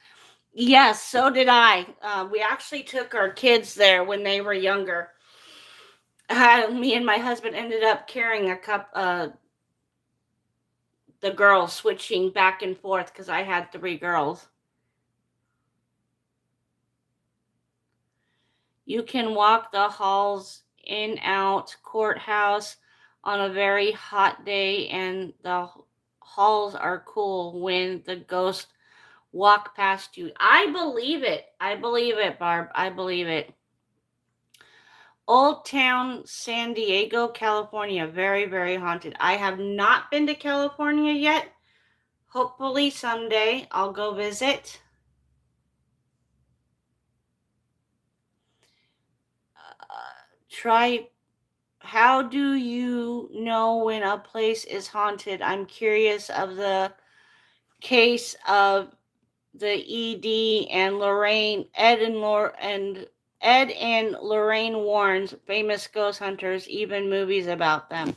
Yes, so did I. We actually took our kids there when they were younger. Me and my husband ended up carrying the girls, switching back and forth because I had 3 girls. You can walk the halls in out courthouse on a very hot day, and the halls are cool when the ghosts walk past you. I believe it. I believe it, Barb. I believe it. Old Town, San Diego, California. Very, very haunted. I have not been to California yet. Hopefully someday I'll go visit. How do you know when a place is haunted? I'm curious of the case of the ED and Lorraine, Ed and Lorraine Warren's famous ghost hunters, even movies about them.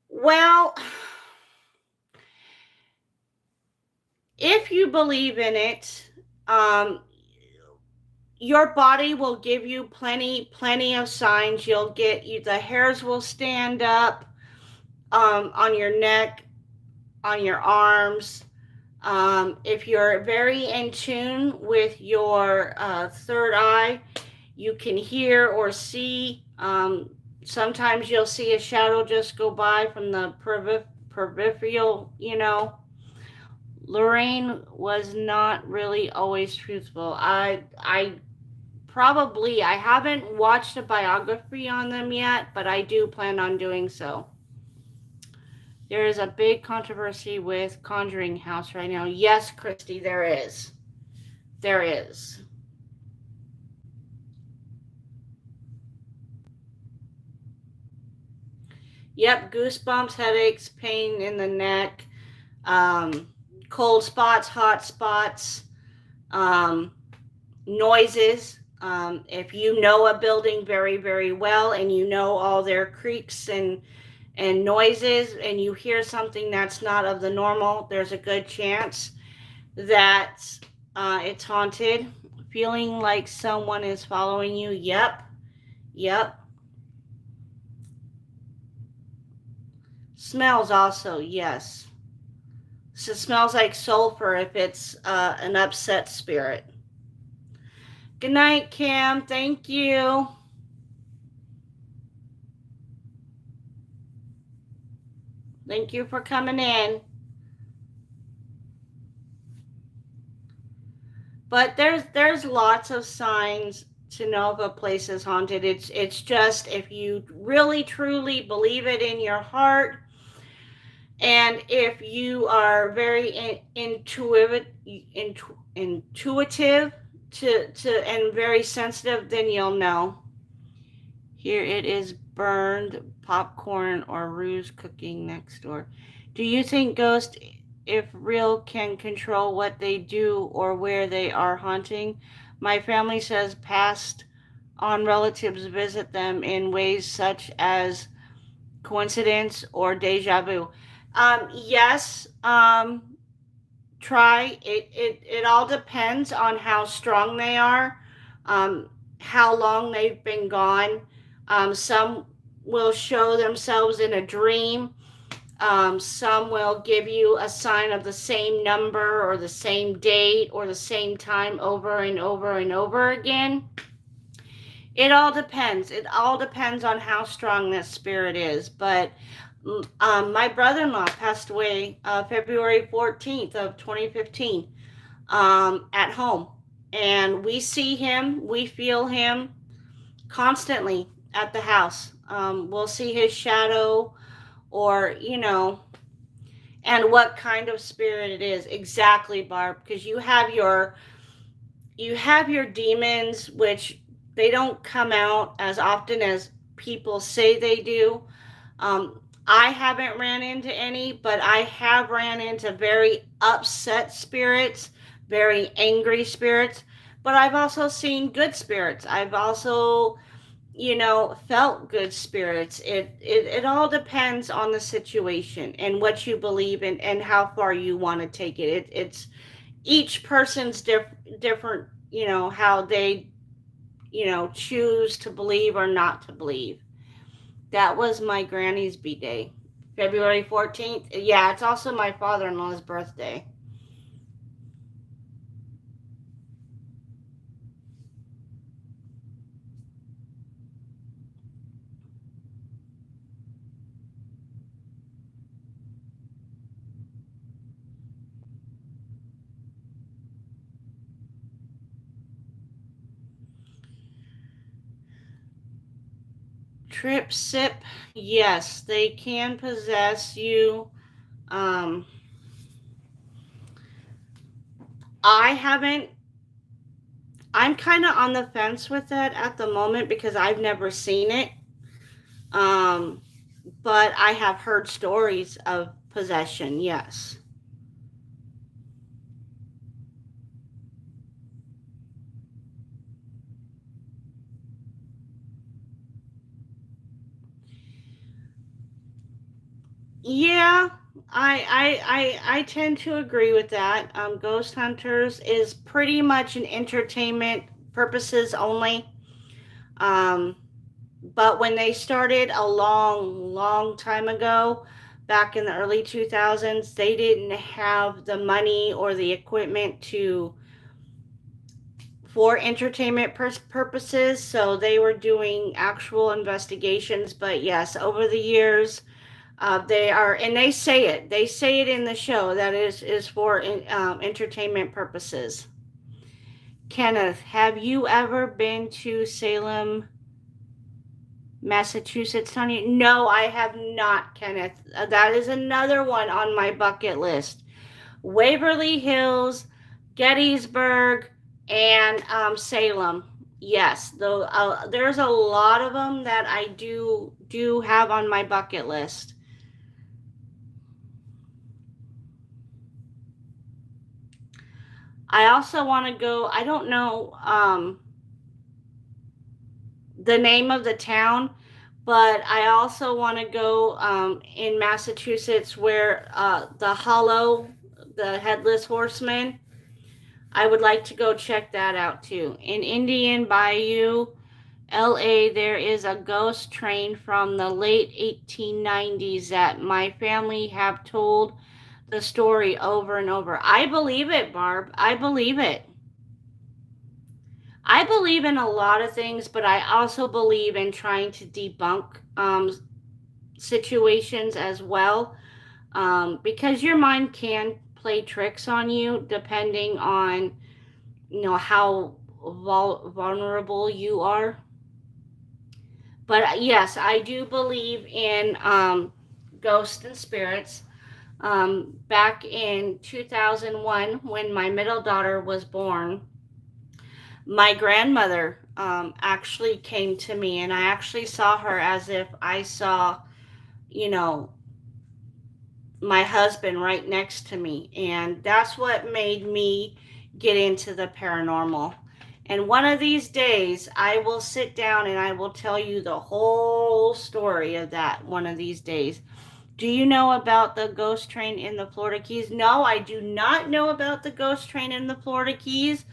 Well, if you believe in it, your body will give you plenty of signs. You'll get you, the hairs will stand up on your neck, on your arms. If you're very in tune with your third eye, you can hear or see. Sometimes you'll see a shadow just go by from the peripheral, Lorraine was not really always truthful. I haven't watched a biography on them yet, but I do plan on doing so. There is a big controversy with Conjuring House right now. Yes, Christy, there is. There is. Yep, goosebumps, headaches, pain in the neck, cold spots, hot spots, noises. If you know a building very, very well and you know all their creaks and noises, and you hear something that's not of the normal, there's a good chance that it's haunted. Feeling like someone is following you. Yep. Smells also, yes. So it smells like sulfur if it's an upset spirit. Good night, Kim. Thank you. Thank you for coming in. But there's lots of signs to know if a place is haunted. It's just if you really truly believe it in your heart, and if you are very intuitive to and very sensitive, then you'll know. Here it is, burned popcorn or ruse cooking next door. Do you think ghosts, if real, can control what they do or where they are haunting? My family says passed on relatives visit them in ways such as coincidence or deja vu. Yes, try it all depends on how strong they are, how long they've been gone. Some will show themselves in a dream. Some will give you a sign of the same number or the same date or the same time over and over and over again. It all depends. It all depends on how strong that spirit is. But my brother-in-law passed away February 14th of 2015 at home. And we see him, we feel him constantly at the house. We'll see his shadow or, and what kind of spirit it is. Exactly, Barb, because you have your demons, which they don't come out as often as people say they do. I haven't ran into any, but I have ran into very upset spirits, very angry spirits. But I've also seen good spirits. I've also, felt good spirits. It all depends on the situation and what you believe in and how far you want to take it. It's each person's different, how they, choose to believe or not to believe. That was my granny's B-Day. February 14th. Yeah, it's also my father-in-law's birthday. Trip sip. Yes, they can possess you. Um, I haven't. I'm kind of on the fence with that at the moment because I've never seen it. Um, but I have heard stories of possession. Yes. Yeah, I tend to agree with that. Ghost Hunters is pretty much an entertainment purposes only. But when they started a long, long time ago, back in the early 2000s, they didn't have the money or the equipment for entertainment purposes, so they were doing actual investigations. But yes, over the years, they are, and they say it in the show that is for entertainment purposes. Kenneth, have you ever been to Salem, Massachusetts, Tony? No, I have not, Kenneth. That is another one on my bucket list. Waverly Hills, Gettysburg, and Salem. Yes, though there's a lot of them that I do have on my bucket list. I also want to go. I don't know the name of the town, but I also want to go in Massachusetts where the Hollow, the Headless Horseman. I would like to go check that out too. In Indian Bayou, LA, there is a ghost train from the late 1890s that my family have told the story over and over. I believe it, Barb. I believe it. I believe in a lot of things, but I also believe in trying to debunk situations as well, because your mind can play tricks on you depending on how vulnerable you are. But yes, I do believe in ghosts and spirits. Back in 2001, when my middle daughter was born, my grandmother actually came to me, and I actually saw her as if I saw, you know, my husband right next to me. And that's what made me get into the paranormal. And one of these days, I will sit down and I will tell you the whole story of that one of these days. Do you know about the ghost train in the Florida Keys? No, I do not know about the ghost train in the Florida Keys.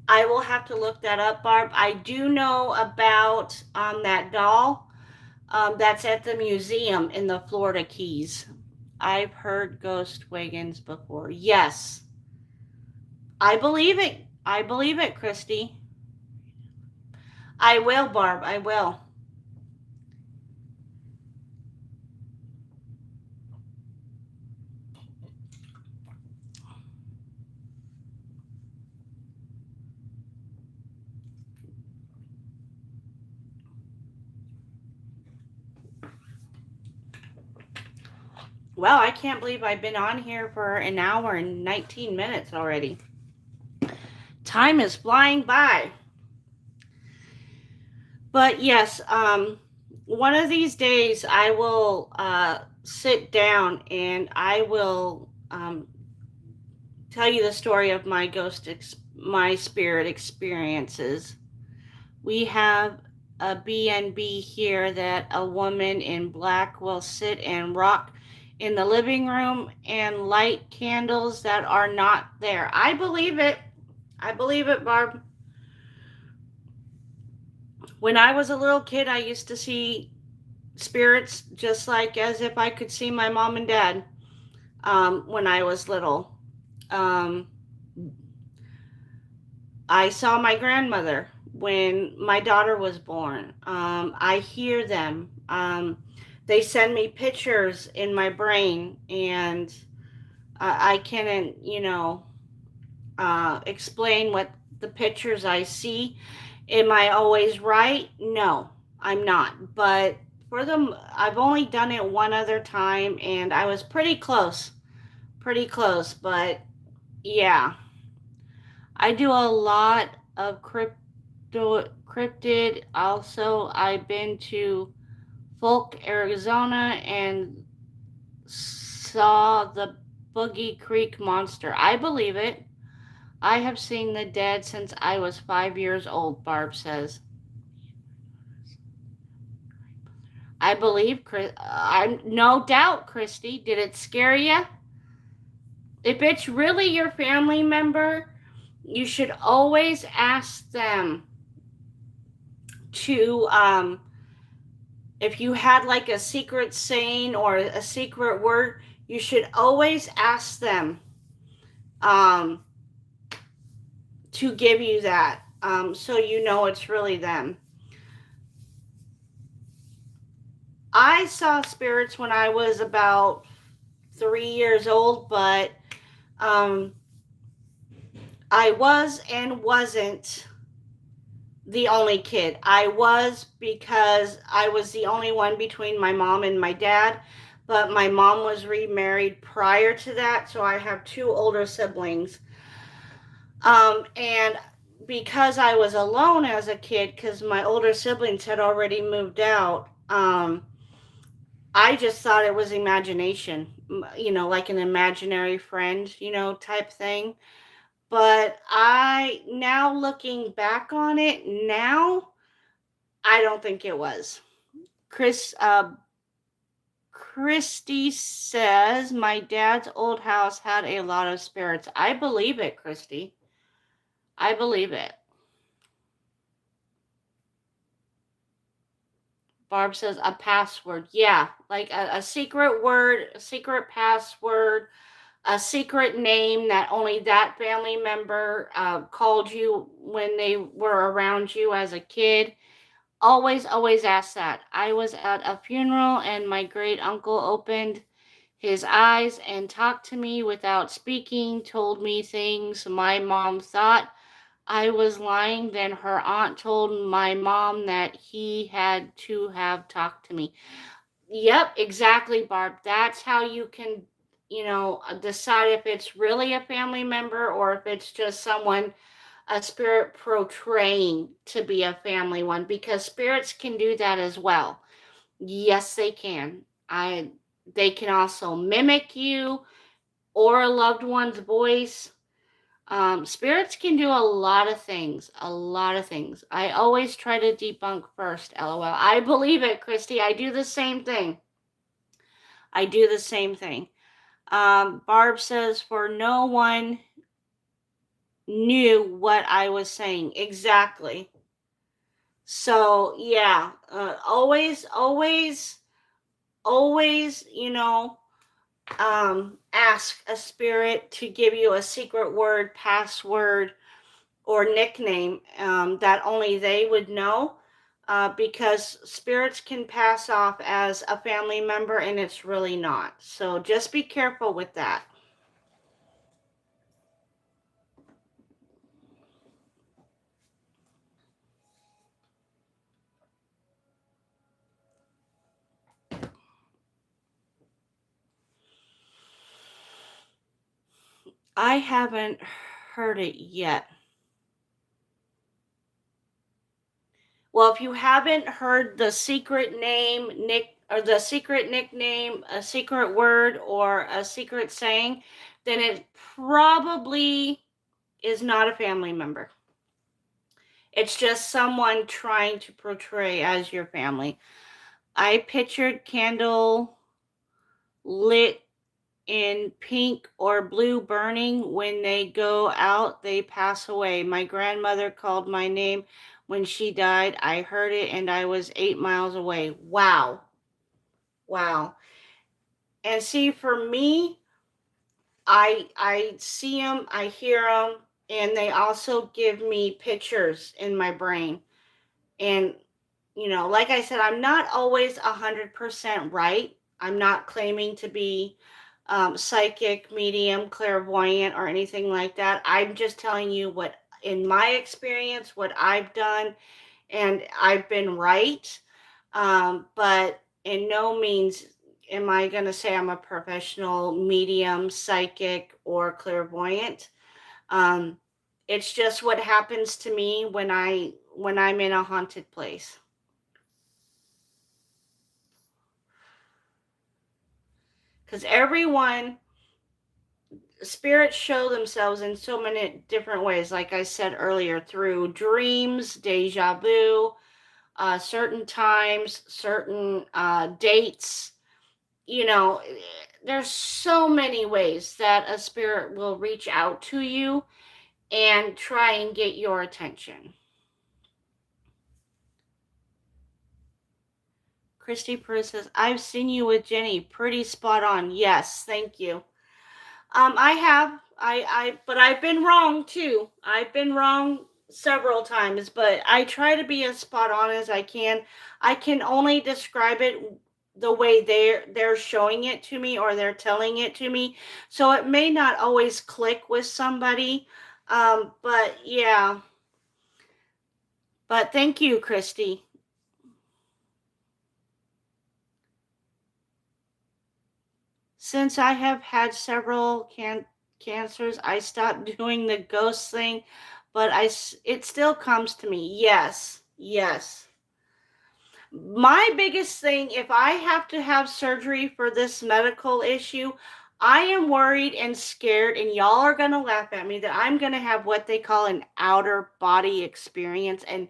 I will have to look that up, Barb. I do know about that doll that's at the museum in the Florida Keys. I've heard ghost wagons before. Yes. I believe it. I believe it, Christy. I will, Barb. I will. Well, I can't believe I've been on here for an hour and 19 minutes already. Time is flying by. But yes, one of these days I will sit down and I will tell you the story of my my spirit experiences. We have a B&B here that a woman in black will sit and rock in the living room and light candles that are not there. I believe it. I believe it, Barb. When I was a little kid, I used to see spirits just like as if I could see my mom and dad when I was little. Um, I saw my grandmother when my daughter was born. I hear them. They send me pictures in my brain, and I can, explain what the pictures I see. Am I always right? No, I'm not. But for them, I've only done it one other time, and I was pretty close. Pretty close, but yeah. I do a lot of cryptid. Also, I've been to Folk, Arizona, and saw the Boogie Creek monster. I believe it. I have seen the dead since I was 5 years old, Barb says. I believe, I'm no doubt, Christy. Did it scare you? If it's really your family member, you should always ask them to, if you had like a secret saying or a secret word, you should always ask them um, to give you that, so you know it's really them. I saw spirits when I was about 3 years old, but um, I was and wasn't the only kid. I was, because I was the only one between my mom and my dad, but my mom was remarried prior to that, so I have two older siblings. And because I was alone as a kid, because my older siblings had already moved out, I just thought it was imagination, like an imaginary friend, type thing. But now looking back on it now, I don't think it was. Christy says my dad's old house had a lot of spirits. I believe it, Christy. I believe it. Barb says a password. Yeah, like a secret word, a secret password, a secret name that only that family member called you when they were around you as a kid. Always ask that. I was at a funeral and my great uncle opened his eyes and talked to me without speaking, told me things my mom thought I was lying. Then her aunt told my mom that he had to have talked to me. Yep, exactly, Barb. That's how you can, decide if it's really a family member or if it's just someone, a spirit portraying to be a family one, because spirits can do that as well. Yes, they can. They can also mimic you or a loved one's voice. Spirits can do a lot of things. A lot of things. I always try to debunk first, lol. I believe it, Christy. I do the same thing. I do the same thing. Barb says, for no one knew what I was saying. Exactly. So, yeah, always, ask a spirit to give you a secret word, password, or nickname that only they would know, because spirits can pass off as a family member and it's really not. So just be careful with that. I haven't heard it yet. Well, if you haven't heard the secret name, or the secret nickname, a secret word, or a secret saying, then it probably is not a family member. It's just someone trying to portray as your family. I pictured candle lit in pink or blue burning. When they go out, they pass away. My grandmother called my name when she died. I heard it and I was 8 miles away. Wow. Wow. And see, for me, I see them, I hear them, and they also give me pictures in my brain. And like I said, I'm not always 100% right. I'm not claiming to be psychic, medium, clairvoyant, or anything like that. I'm just telling you what, in my experience, what I've done, and I've been right. But in no means am I going to say I'm a professional medium, psychic, or clairvoyant. Um, it's just what happens to me when I'm in a haunted place. Because spirits show themselves in so many different ways, like I said earlier, through dreams, deja vu, certain times, certain dates. There's so many ways that a spirit will reach out to you. and try and get your attention. Christy Perez says, I've seen you with Jenny. Pretty spot on. Yes, thank you. I have. But I've been wrong too. I've been wrong several times, but I try to be as spot on as I can. I can only describe it the way they're showing it to me or they're telling it to me. So it may not always click with somebody. But yeah. But thank you, Christy. Since I have had several cancers, I stopped doing the ghost thing, but it still comes to me. Yes, yes. My biggest thing, if I have to have surgery for this medical issue, I am worried and scared, and y'all are going to laugh at me, that I'm going to have what they call an outer body experience. And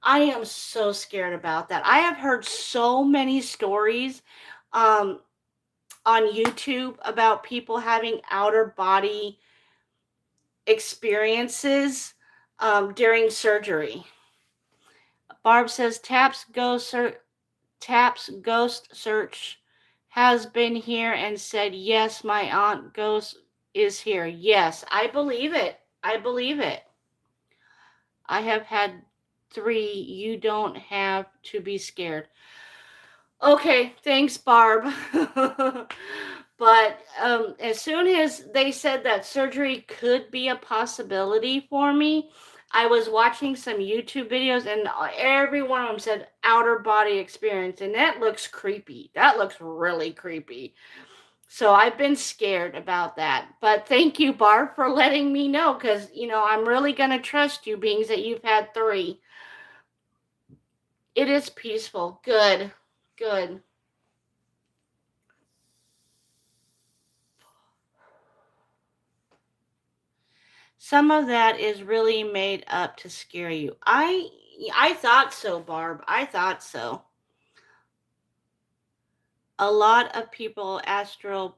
I am so scared about that. I have heard so many stories on YouTube about people having outer body experiences during surgery. Barb says Tap's ghost search has been here and said, yes, my aunt ghost is here. Yes, I believe it. I believe it. I have had 3. You don't have to be scared. Okay, thanks, Barb. But as soon as they said that surgery could be a possibility for me, I was watching some YouTube videos, and every one of them said outer body experience, and that looks creepy. That looks really creepy. So I've been scared about that. But thank you, Barb, for letting me know, because, I'm really going to trust you, being that you've had 3. It is peaceful. Good. Good. Some of that is really made up to scare you. I thought so, Barb. I thought so. A lot of people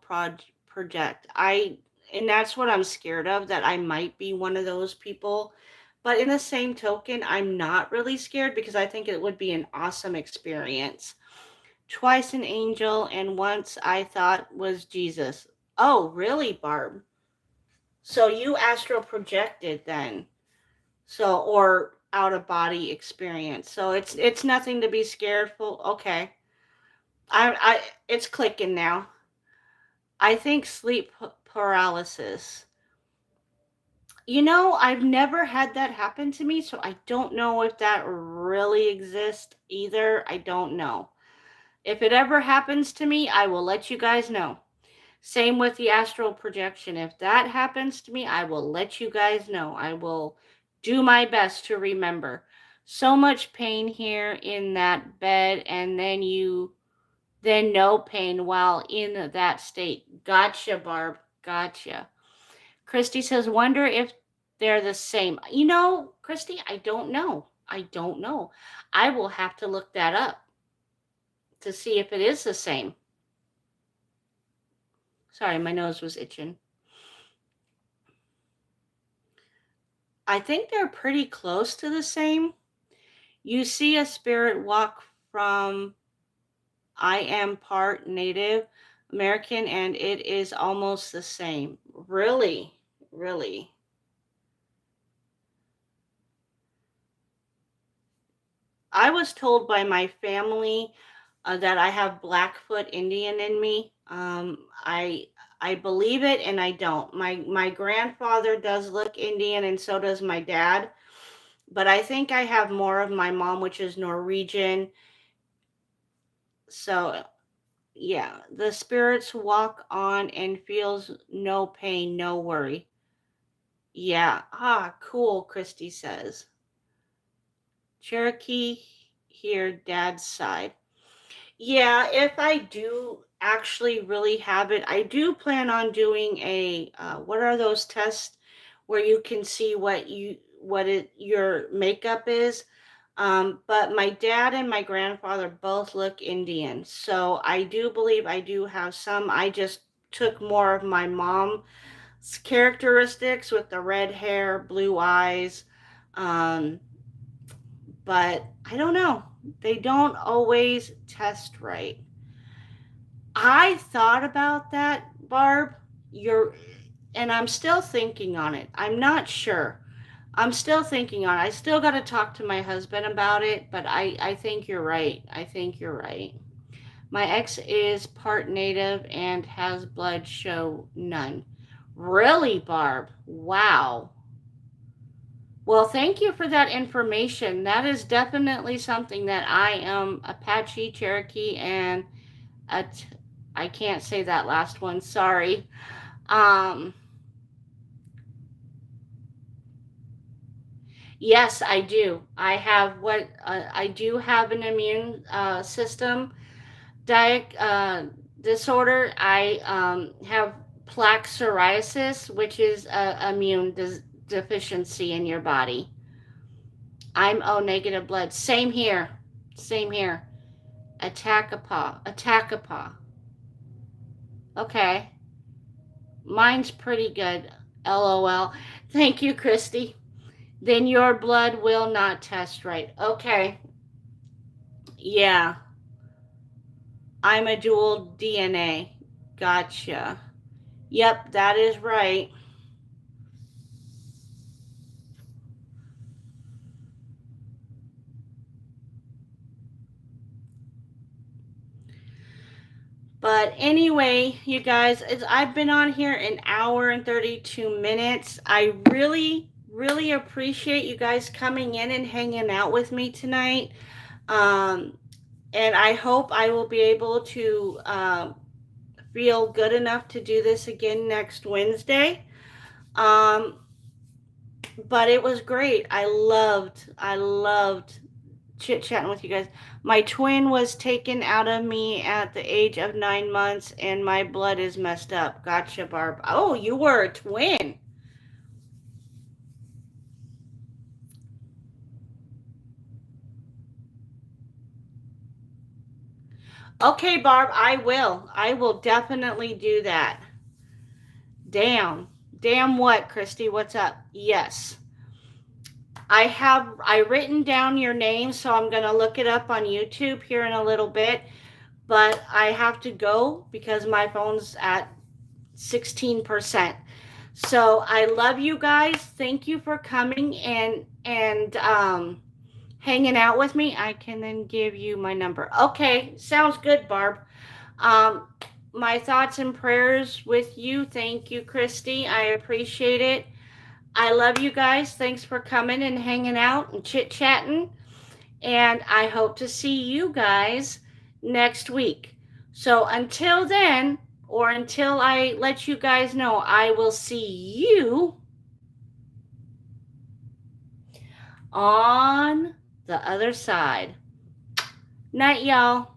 project. And that's what I'm scared of, that I might be one of those people. But in the same token, I'm not really scared, because I think it would be an awesome experience. Twice an angel, and once I thought was Jesus. Oh, really, Barb? So you astral projected then? So, or out of body experience. So it's nothing to be scared for. Okay. I it's clicking now. I think sleep paralysis. I've never had that happen to me, so I don't know if that really exists either. I don't know. If it ever happens to me, I will let you guys know. Same with the astral projection. If that happens to me, I will let you guys know. I will do my best to remember. So much pain here in that bed, and then no pain while in that state. Gotcha, Barb. Gotcha. Christy says, wonder if they're the same. Christy, I don't know. I don't know. I will have to look that up to see if it is the same. Sorry, my nose was itching. I think they're pretty close to the same. You see a spirit walk from I am part Native American, and it is almost the same. Really? Really? I was told by my family that I have Blackfoot Indian in me. I believe it and I don't. My grandfather does look Indian, and so does my dad. But I think I have more of my mom, which is Norwegian. So yeah, the spirits walk on and feels no pain, no worry. Yeah. Ah, cool, Christy says. Cherokee here, dad's side. Yeah, if I do actually really have it, I do plan on doing what are those tests where you can see your makeup is. But my dad and my grandfather both look Indian. So I do believe I do have some. I just took more of my mom's characteristics with the red hair, blue eyes. Um, but I don't know. They don't always test right. I thought about that, Barb. You're, and I'm still thinking on it. I'm not sure. I'm still thinking on it. I still got to talk to my husband about it, but I think you're right. I think you're right. My ex is part native and has blood show none. Really, Barb? Wow. Well, thank you for that information. That is definitely something that I am Apache, Cherokee, and at I can't say that last one. Sorry. Um, yes, I do. I do have an immune system disorder. I have plaque psoriasis, which is a immune deficiency in your body. I'm O negative blood. Same here. Same here. Attackapa. Attackapa. Okay. Mine's pretty good. LOL. Thank you, Christy. Then your blood will not test right. Okay. Yeah. I'm a dual DNA. Gotcha. Yep, that is right. But anyway, you guys, I've been on here an hour and 32 minutes. I really, really appreciate you guys coming in and hanging out with me tonight. Um, and I hope I will be able to feel good enough to do this again next Wednesday. Um, but it was great. I loved chit chatting with you guys. My twin was taken out of me at the age of 9 months, and my blood is messed up. Gotcha, Barb. Oh, you were a twin. Okay, Barb, I will. I will definitely do that. Damn. Damn what, Christy? What's up? Yes. I written down your name, so I'm gonna look it up on YouTube here in a little bit. But I have to go because my phone's at 16%. So I love you guys. Thank you for coming and hanging out with me. I can then give you my number. Okay, sounds good, Barb. Um, my thoughts and prayers with you. Thank you, Christy. I appreciate it. I love you guys. Thanks for coming and hanging out and chit chatting. And I hope to see you guys next week. So until then, or until I let you guys know, I will see you on the other side. Night, y'all.